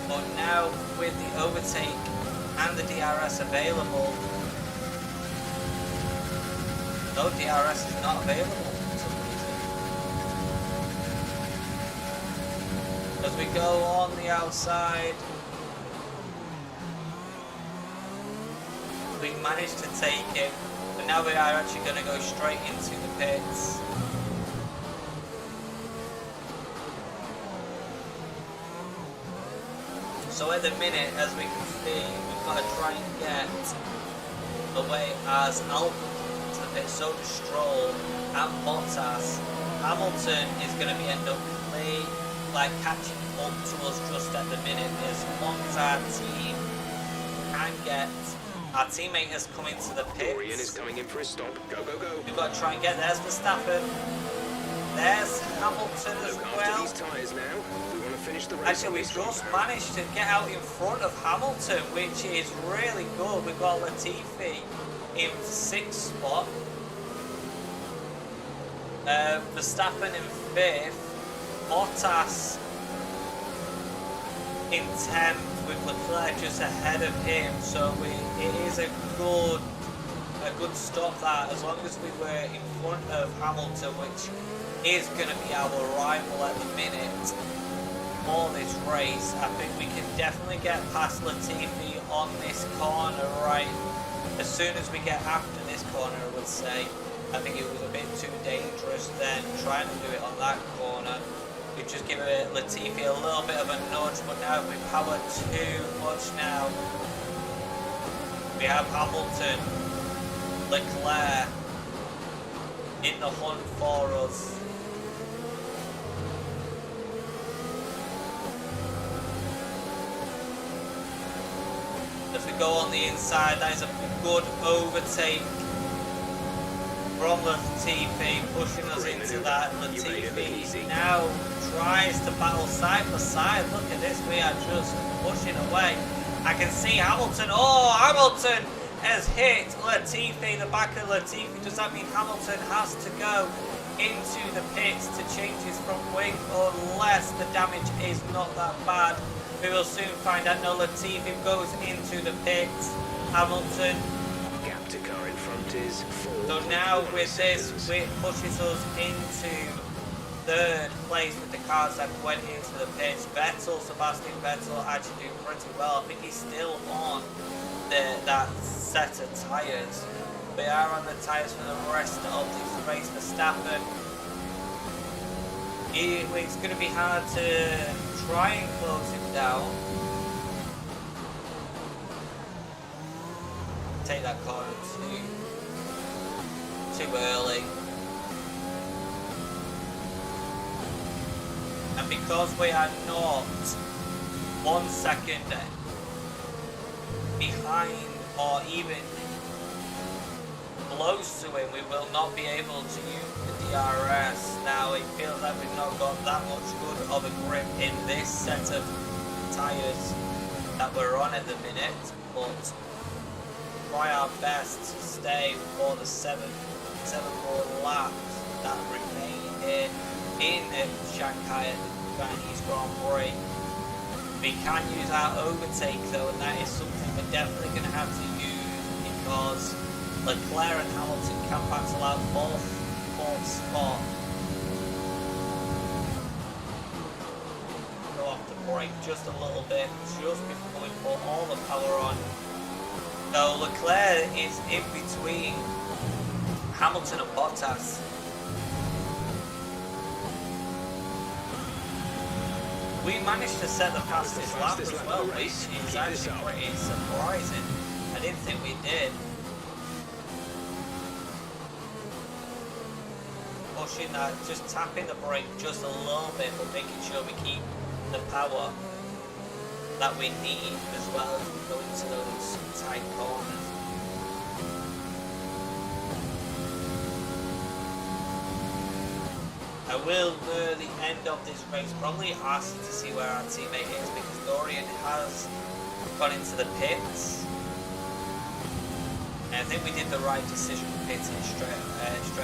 But now with the overtake and the DRS available. No, DRS is not available for some reason. As we go on the outside, we managed to take it, but now we are actually going to go straight into the pits. So at the minute, as we can see, we've got to try and get away as Albon to the pit, so does Stroll and Bottas. Hamilton is going to be end up catching up to us just at the minute, as long as our team can get, our teammate has come into the pits. Dorian is coming in for a stop. Go, go, go. We've got to try and get, there's Verstappen. There's Hamilton as Look, well. after these tyres now, we want to finish the race. Actually, we just managed to get out in front of Hamilton, which is really good. We've got Latifi in 6th spot. Verstappen in 5th. Bottas in 10th with Leclerc just ahead of him. So it is a good stop that, as long as we were in front of Hamilton, which is going to be our rival at the minute for this race. I think we can definitely get past Latifi on this corner, right? As soon as we get after this corner, I would say. I think it was a bit too dangerous then trying to do it on that corner. We just give Latifi a little bit of a nudge, but now we power too much now. We have Hamilton, Leclerc in the hunt for us. As we go on the inside, that is a good overtake. from Latifi, pushing us into that. Latifi now tries to battle side by side. Look at this, we are just pushing away. I can see Hamilton. Oh, Hamilton has hit Latifi, the back of Latifi. Does that mean Hamilton has to go into the pits to change his front wing, unless the damage is not that bad? We will soon find out. No, Latifi goes into the pits. Hamilton. Gap to car in front is 4. So now with this, it pushes us into third place with the cars that went into the pits. Sebastian Vettel actually doing pretty well. I think he's still on that set of tyres. We are on the tyres for the rest of this race. Verstappen, it's going to be hard to try and close him down. Take that corner too early. And because we are not 1 second behind or even close to him, we will not be able to use the DRS. Now it feels like we've not got that much good of a grip in this set of tyres that we're on at the minute, but try our best to stay for the seven more laps that remain here in Shanghai at the Chinese Grand Prix. We can use our overtake though, and that is something we're definitely going to have to use, because Leclerc and Hamilton can battle out fourth spot. Go off the brake just a little bit, just before we put all the power on. So Leclerc is in between Hamilton and Bottas. We managed to set the fastest lap as well, which is actually pretty surprising. I didn't think we did. Pushing that, just tapping the brake just a little bit, but making sure we keep the power that we need as well as we go into those tight corners. I will, near the end of this race, probably ask to see where our teammate is, because Dorian has gone into the pits. And I think we did the right decision pitting straight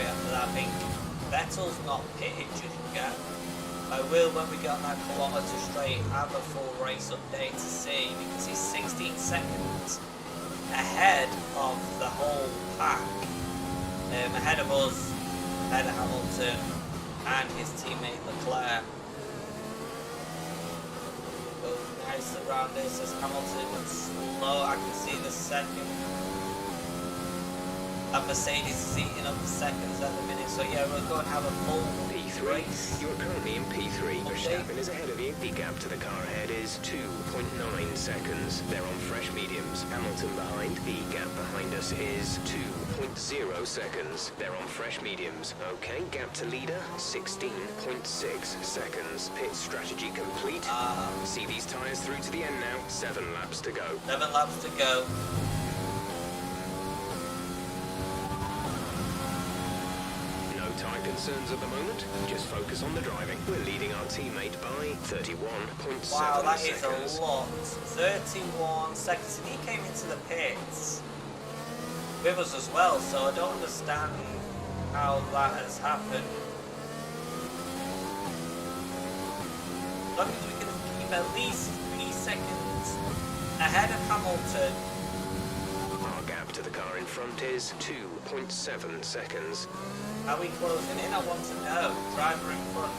after that. I think Vettel's not pitted just yet. I will, when we get on that kilometre straight, have a full race update to see, because he's 16 seconds ahead of the whole pack, ahead of us, ahead of Hamilton and his teammate Leclerc. Goes nicely around this as Hamilton is slow. I can see the second. And Mercedes is eating up the seconds at the minute, so yeah, we'll go and have a full P3. race. You're currently in P3. Verstappen is ahead of you. The gap to the car ahead is 2.9 seconds. They're on fresh mediums. Hamilton behind. The gap behind us is 2.0 seconds. They're on fresh mediums. Okay, gap to leader, 16.6 seconds. Pit strategy complete. See these tyres through to the end now. 7 laps to go. 7 laps to go. Tyre concerns at the moment. Just focus on the driving. We're leading our teammate by 31.7 seconds. Wow, that is a lot. 31 seconds. And he came into the pits with us as well, so I don't understand how that has happened. As long as we can keep at least 3 seconds ahead of Hamilton. Our gap to the car in front is 2.7 seconds. Are we closing in? I want to know. Driver in front.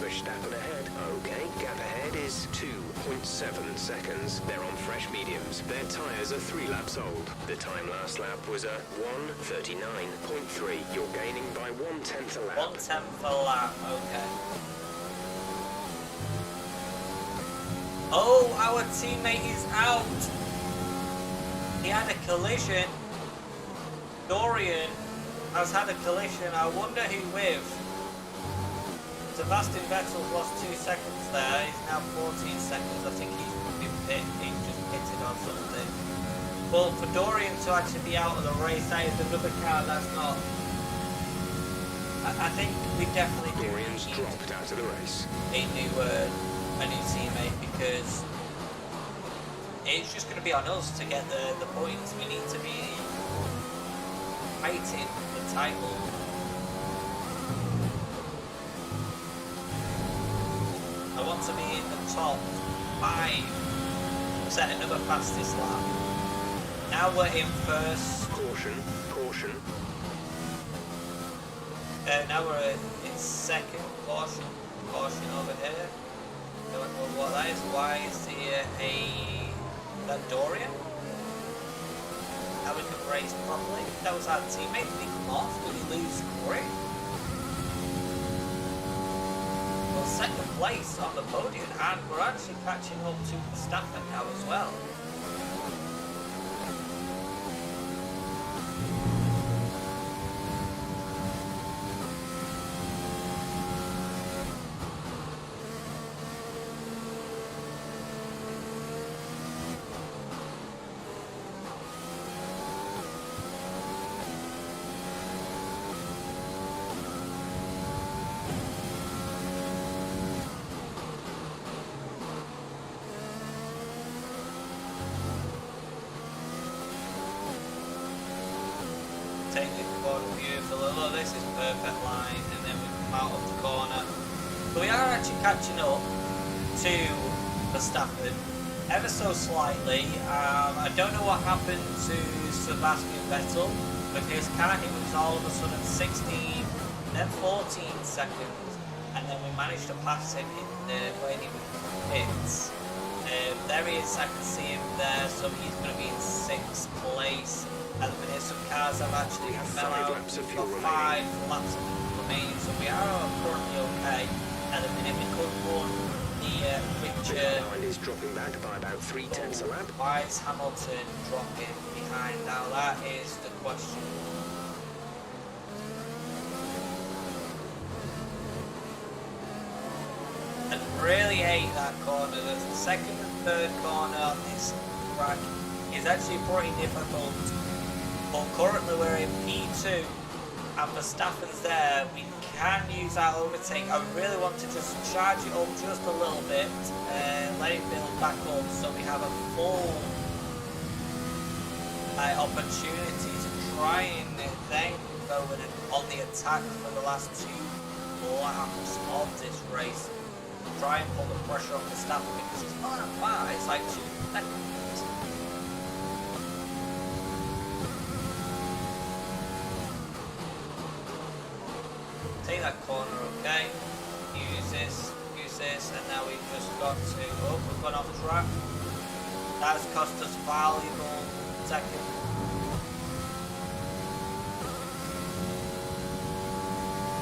Verstappen ahead. Okay, gap ahead is 2.7 seconds. They're on fresh mediums. Their tyres are 3 laps old. The time last lap was a 1:39.3. You're gaining by 1/10 a lap. 1/10 a lap. Okay. Oh, our teammate is out. He had a collision. Dorian has had a collision. I wonder who with. Sebastian Vettel's lost 2 seconds there. He's now 14 seconds. I think he's just pitted or something. Well, for Dorian to actually be out of the race, that is another car that's not I think we definitely do Dorian's need dropped out of the race. a new teammate, because it's just going to be on us to get the points. We need to be fighting the title. I want to be in the top 5, set another fastest lap. Now we're in first. Caution, caution. Now we're in second. Caution over here. Don't know what that is. Why is there that Dorian? Now we can race properly. That was our teammate. Did he come off? Did he lose grip? Well, second place on the podium, and we're actually catching up to Verstappen now as well. Take the corner beautiful. Look, this is perfect line, and then we come out of the corner. So we are actually catching up to Verstappen ever so slightly. I don't know what happened to Sebastian Vettel with his car. He was all of a sudden 16, then 14 seconds, and then we managed to pass him when he hits. There he is. I can see him there, so he's going to be in 6th place. At the minute, some cars have actually fell out. We've got 5 laps remaining, so we are currently okay. At the minute, we could run the picture. The line is dropping back by about 3/10 a lap. Why is Hamilton dropping behind? Now that is the question. I really hate that corner. The second and third corner on this track is actually pretty difficult. But currently we're in P2 and Verstappen's there. We can use our overtake. I really want to just charge it up just a little bit and let it build back up so we have a full opportunity to try and then go on the attack for the last 2 laps of this race. Try and pull the pressure off Verstappen because it's not that far, it's like 2 seconds. Take that corner, okay? Use this, and now we've just got to, oh, we've gone off track. That has cost us valuable seconds.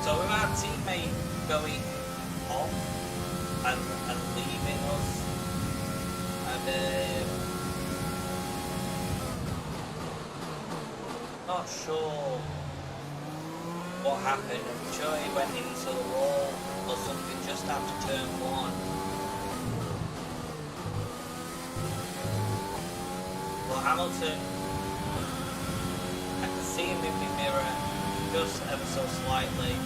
So with our teammate going off and leaving us, and not sure what happened. I'm sure he went into the wall or something just after turn 1. Well, Hamilton, I can see him in the mirror just ever so slightly.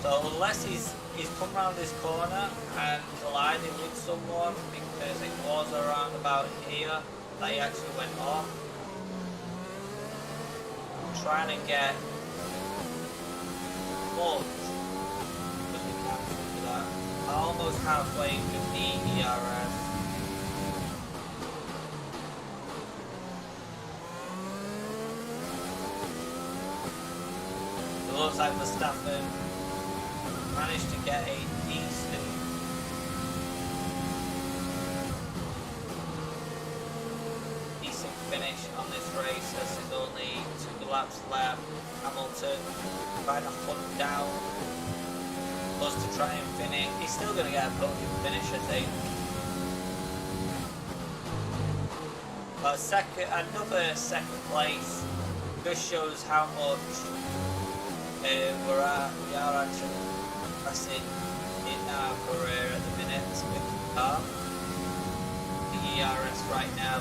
So unless he's come around this corner and collided with someone, because it was around about here that he actually went off. Trying to get close as we can to that. Almost halfway with the ERS. It looks like Verstappen managed to get a decent finish on this race as there's only 2 laps left. Hamilton trying to hunt down us to try and finish. He's still going to get a podium finish, I think. But another second place just shows how much we are actually pressing in our career at the minute with the car. The ERS right now.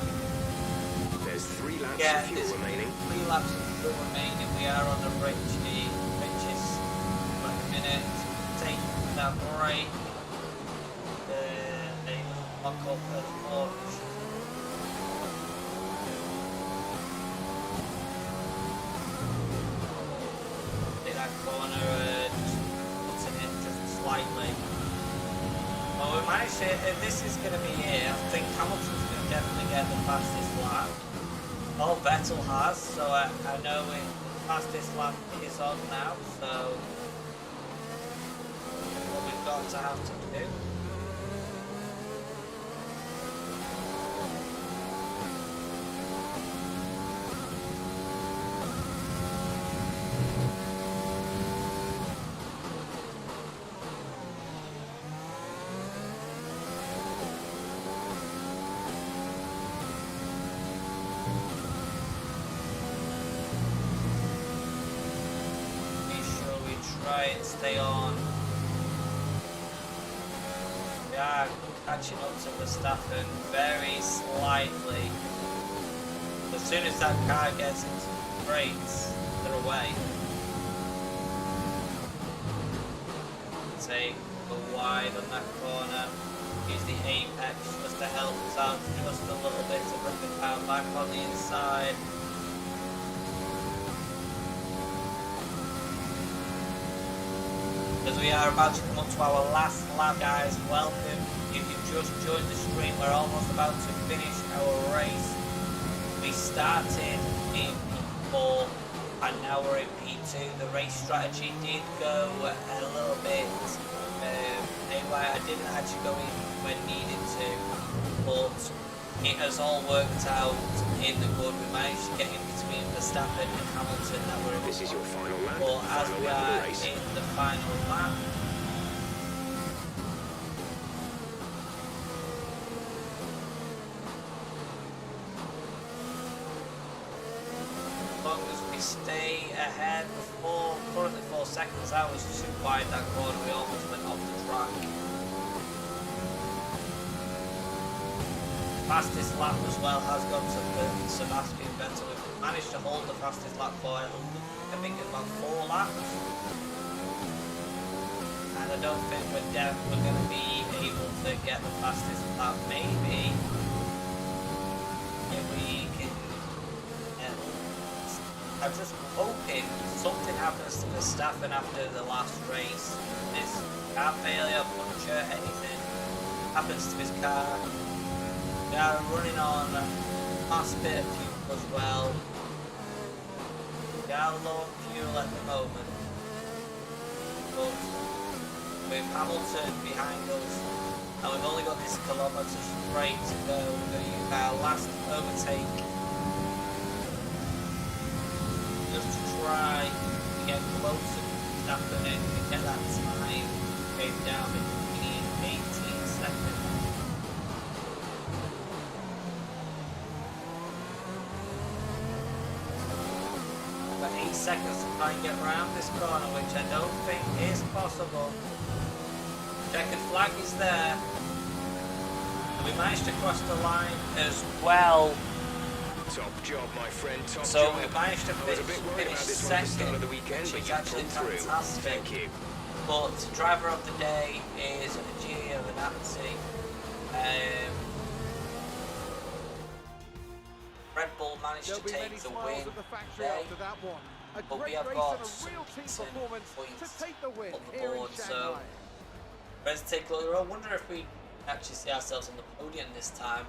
There's 3 laps Yeah, of fuel remaining. 3 laps of fuel remaining. We are on the bridge. that brake. They don't lock up as much. See that corner and putting it just slightly. Well, we managed to, if this is going to be it, I think Hamilton's going to definitely get the fastest lap. Oh, Vettel has, so I know the fastest lap is on now, so what we've got to have to do. Try and stay on. We are catching up to Verstappen very slightly. As soon as that car gets into the brakes, they're away. Take go wide on that corner. Use the apex just to help us out just a little bit to bring the car back on the inside. As we are about to come up to our last lap, guys, welcome. If you've just joined the stream, we're almost about to finish our race. We started in P4 and now we're in P2. The race strategy did go a little bit anyway, I didn't actually go in when needed to, but it has all worked out in the good. We managed to get in between Verstappen and Hamilton that were in This is your final lap. but as Final we lap of are the race. in the final lap, as long as we stay ahead for currently 4 seconds, that was too wide that corner, we almost went off the track. Fastest lap as well has gone to Sebastian Vettel. We've managed to hold the fastest lap for I think about 4 laps. And I don't think we're going to be able to get the fastest lap. Maybe if we can. I'm just hoping something happens to Verstappen after the last race. This car failure, puncture, anything happens to his car. We are running on last bit of fuel as well. We are low on fuel at the moment, but with Hamilton behind us, and we've only got this kilometre straight to go, we're going to use our last overtake just to try to get closer to Verstappen and get that time came down between 18 seconds. About 8 seconds to try and get around this corner, which I don't think is possible. Checkered flag is there. And we managed to cross the line as well. Top job, my friend. Top So job. we managed to I was a bit worried finish about this one at the start second, of the weekend, which but is you actually pulled through. fantastic. Thank you. But driver of the day is Giovinazzi. Red Bull managed There'll to be take many the smiles win at the factory today, after that one. A but we great have race got and a real team some performance points to take the win on the here in board, so Shanghai. let's take a look. I wonder if we actually see ourselves on the podium this time.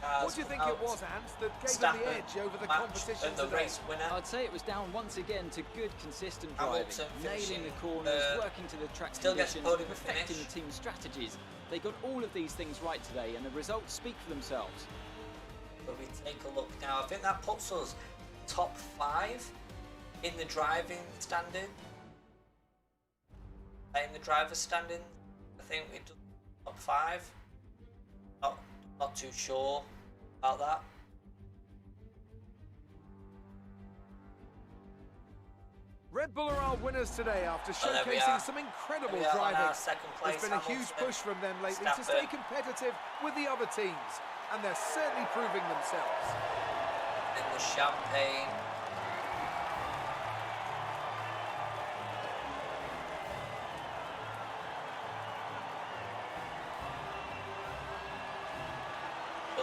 What do you think it was, Ant, that gave them the edge over the competition and the today? race winner. I'd say it was down once again to good, consistent driving, Hamilton nailing finishing, the corners, working to the track still gets conditions, podium perfecting finish. the team's strategies. They got all of these things right today, and the results speak for themselves. But we take a look now. I think that puts us top 5 in the driving standing. In the driver's standing, I think we do top 5. Not too sure about that. Red Bull are our winners today after Oh, there we are. showcasing some incredible There we are on driving. our second place, There's been a huge Hamilton, push from them lately to stay Verstappen. competitive with the other teams, and they're certainly proving themselves. In the champagne.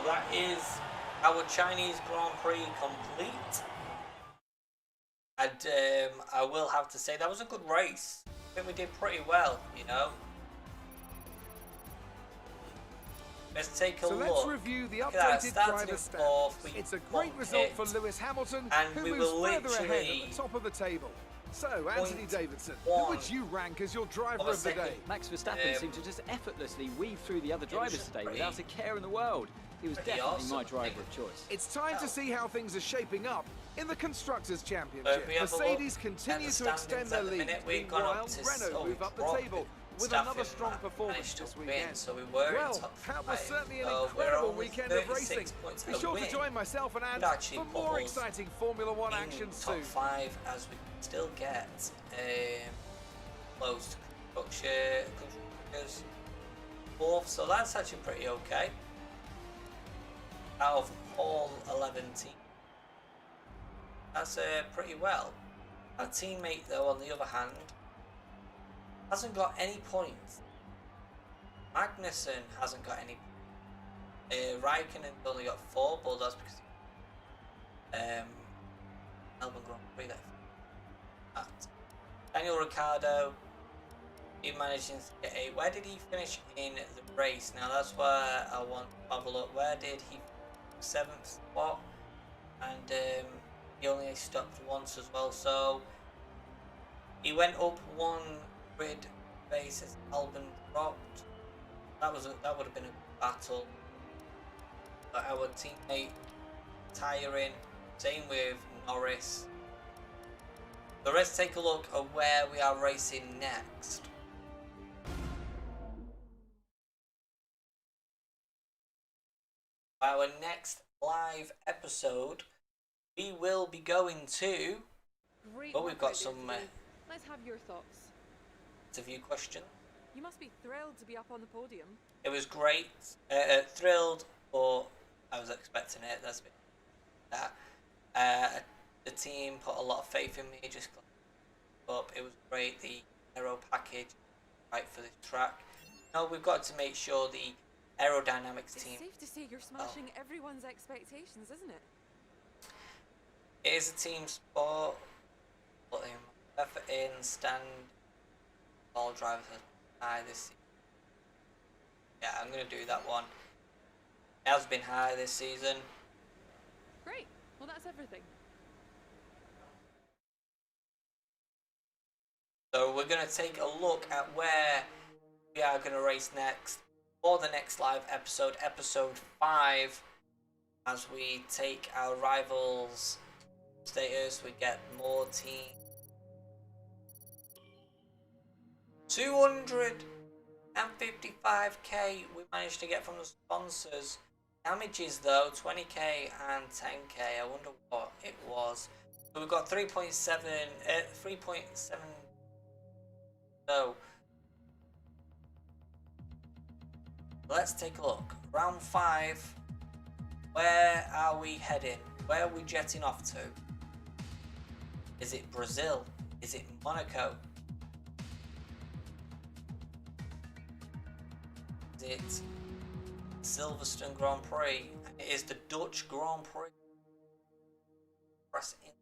that is our Chinese Grand Prix complete. And I will have to say that was a good race. I think we did pretty well, you know. Let's take a So look. let's review the Look at that, updated starting driver in stats. fourth, we It's a got great result for hit, Lewis Hamilton, and who we moves were further ahead literally at the top of the table. So, Anthony Davidson, who 0.1 would you rank as your driver of a of the day? second. Max Verstappen Um, seemed to just effortlessly weave through the other was drivers just today pretty- without a care in the world. He was pretty definitely awesome, my I driver think. of choice. It's time to see how things are shaping up in the Constructors' So Championship. if we have a look Mercedes at continue the to extend standings their at the lead, minute, we've gone meanwhile up to Renault move up the dropped table with Verstappen another strong performance managed to this win, weekend. so we were in Well, top that was 5. certainly an So we're incredible only weekend of 36 racing. points Be a sure to win. join myself and Could Ant actually for put more us exciting Formula One in action top soon. 5 as we still get close to constructors 4th, so that's actually pretty okay. Out of all 11 teams, that's pretty well. Our teammate though, on the other hand, hasn't got any points. Magnussen hasn't got any. Raikkonen's only got 4, but that's because Melbourne Grand Prix that. Daniel Ricciardo, he managed to get 8. Where did he finish in the race? Now that's where I want to have a look. Where did he? 7th spot, and he only stopped once as well. So he went up 1 grid basis. Albon dropped. That would have been a battle. But our teammate tiring. Same with Norris. So let's take a look at where we are racing next. Our next live episode, we will be going to. Great Oh, we've work got out there some today. Let's have your thoughts. interview questions. You must be thrilled to be up on the podium. It was great. Thrilled, but I was expecting it. That's a bit that. The team put a lot of faith in me. Just got up. It was great. The aero package, right for this track. No, we've got to make sure the aerodynamics It's team. safe to say you're smashing everyone's expectations, isn't it? It is a team sport. Put in effort in, stand. All drivers high this season. Yeah, I'm gonna do that one. It has been high this season. Great. Well, that's everything. So we're gonna take a look at where we are gonna race next for the next live episode, episode 5, as we take our rivals status. We get more team. 255k we managed to get from the sponsors. Damages though 20k and 10k. I wonder what it was. So we've got 3.7 so let's take a look. Round 5. Where are we heading? Where are we jetting off to? Is it Brazil? Is it Monaco? Is it Silverstone Grand Prix? It is the Dutch Grand Prix. Press in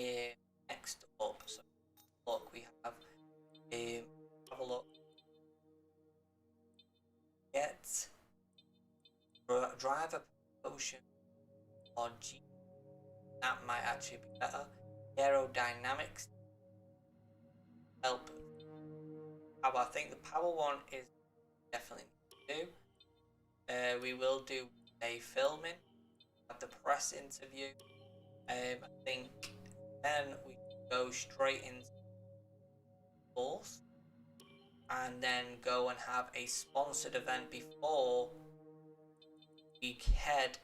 here next up. So look, we have have a look. Get driver promotion or G. That might actually be better. Aerodynamics help. Power. I think the power one is definitely do. We will do a filming at the press interview. I think then we go straight into course and then go and have a sponsored event before we head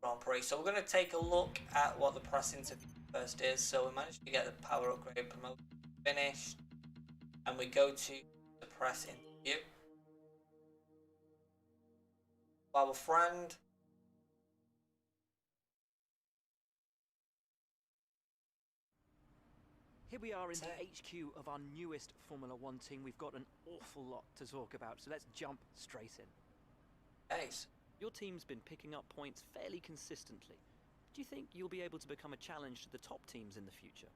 Grand Prix. So we're going to take a look at what the press interview first is. So we managed to get the power upgrade promotion finished and we go to the press interview. Our friend Here we are in the HQ of our newest Formula One team. We've got an awful lot to talk about, so let's jump straight in. Okay, so Your team's been picking up points fairly consistently. Do you think you'll be able to become a challenge to the top teams in the future?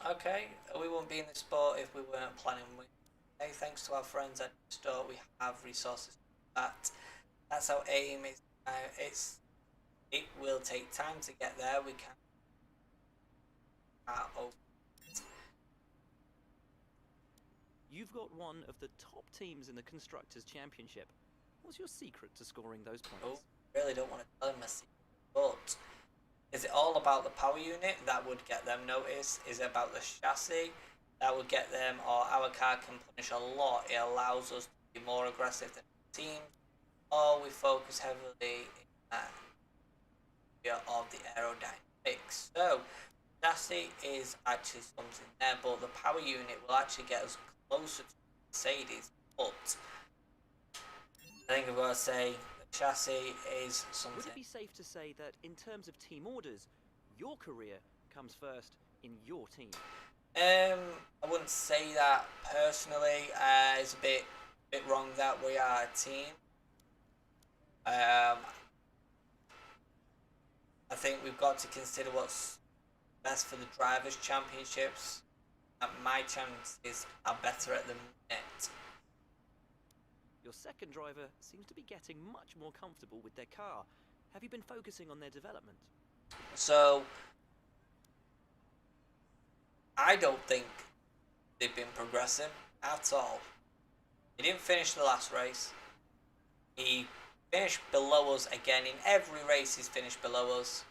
okay, we wouldn't be in the sport if we weren't planning with. Okay, thanks to our friends at the store, we have resources for that. That's our aim. It will take time to get there. We can. You've got one of the top teams in the Constructors' Championship. What's your secret to scoring those points? Oh, really don't want to tell him my secret, but is it all about the power unit that would get them noticed? Is it about the chassis that would get them, or our car can punish a lot? It allows us to be more aggressive than the team, or we focus heavily in that area of the aerodynamics. So, chassis is actually something there, but the power unit will actually get us closer to Mercedes. But I think I've got to say the chassis is something. Would it be safe to say that in terms of team orders, your career comes first in your team? I wouldn't say that personally. It's a bit wrong that we are a team. I think we've got to consider what's best for the drivers' championships. My chances are better at the minute. Your second driver seems to be getting much more comfortable with their car. Have you been focusing on their development? So, I don't think they've been progressing at all. He didn't finish the last race. He finished below us again. In every race he's finished below us.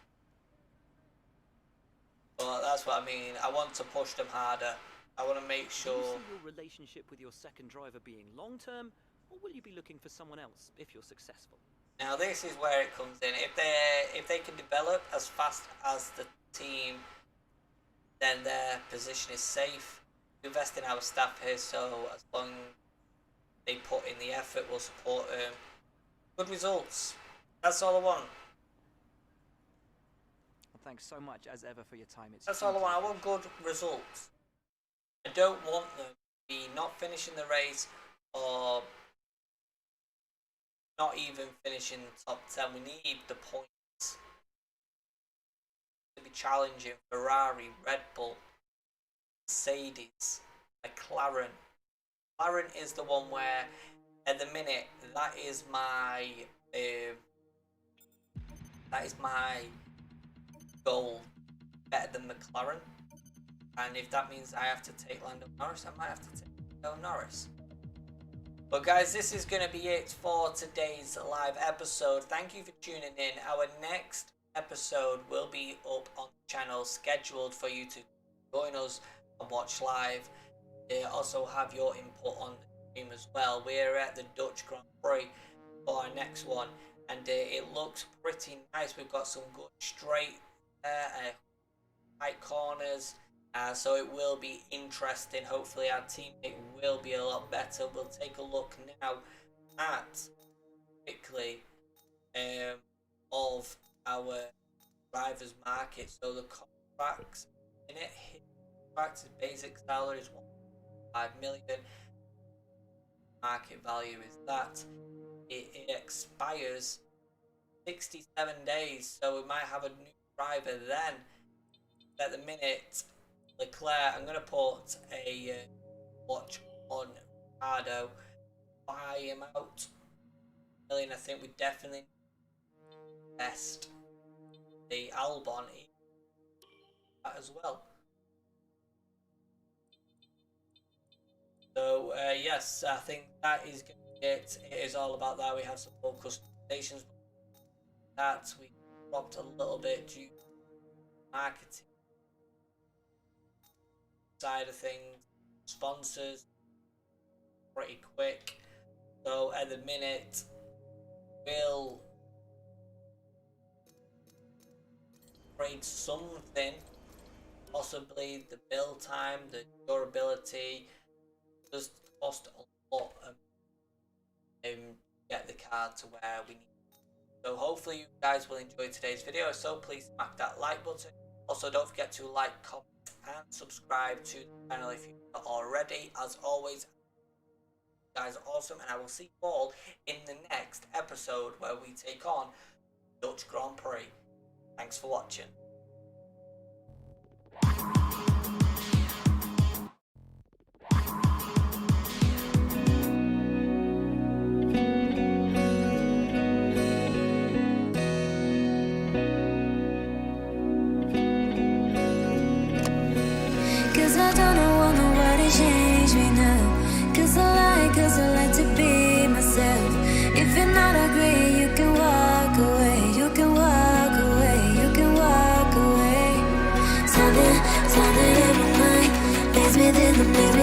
But that's what I mean. I want to push them harder. I want to make sure. Do you see your relationship with your second driver being long-term, or will you be looking for someone else if you're successful? Now this is where it comes in. If they can develop as fast as the team, then their position is safe. We invest in our staff here, so as long as they put in the effort, we'll support them. Good results. That's all I want. Well, thanks so much as ever for your time. That's all I want. I want good results. I don't want them to be not finishing the race or not even finishing the top 10. We need the points to be challenging Ferrari, Red Bull, Mercedes, McLaren. McLaren is the one where, at the minute, that is my goal. Better than McLaren, and if that means I have to take Lando Norris, I might have to take Lando Norris. But guys, this is going to be it for today's live episode. Thank you for tuning in. Our next episode will be up on the channel, scheduled for you to join us and watch live. Also have your input on the stream as well. We're at the Dutch Grand Prix for our next one, and it looks pretty nice. We've got some good straight tight corners. So it will be interesting. Hopefully our teammate will be a lot better. We'll take a look now at quickly of our drivers market. So the contracts in it, contracts basic salary is 1.5 million. Market value is that. It expires 67 days, so we might have a new driver then. At the minute, Leclerc, I'm going to put a watch on Ricardo, buy him out. I think we definitely invest the Albon in that as well. So yes, I think that is going to be it. It is all about that. We have some more customizations. That we dropped a little bit due to marketing side of things, sponsors pretty quick. So at the minute we'll trade something, possibly the build time, the durability. Does cost a lot to get the car to where we need. So hopefully you guys will enjoy today's video. So please smack that like button. Also don't forget to like, comment and subscribe to the channel if you're not already. As always, guys are awesome, and I will see you all in the next episode where we take on Dutch Grand Prix. Thanks for watching.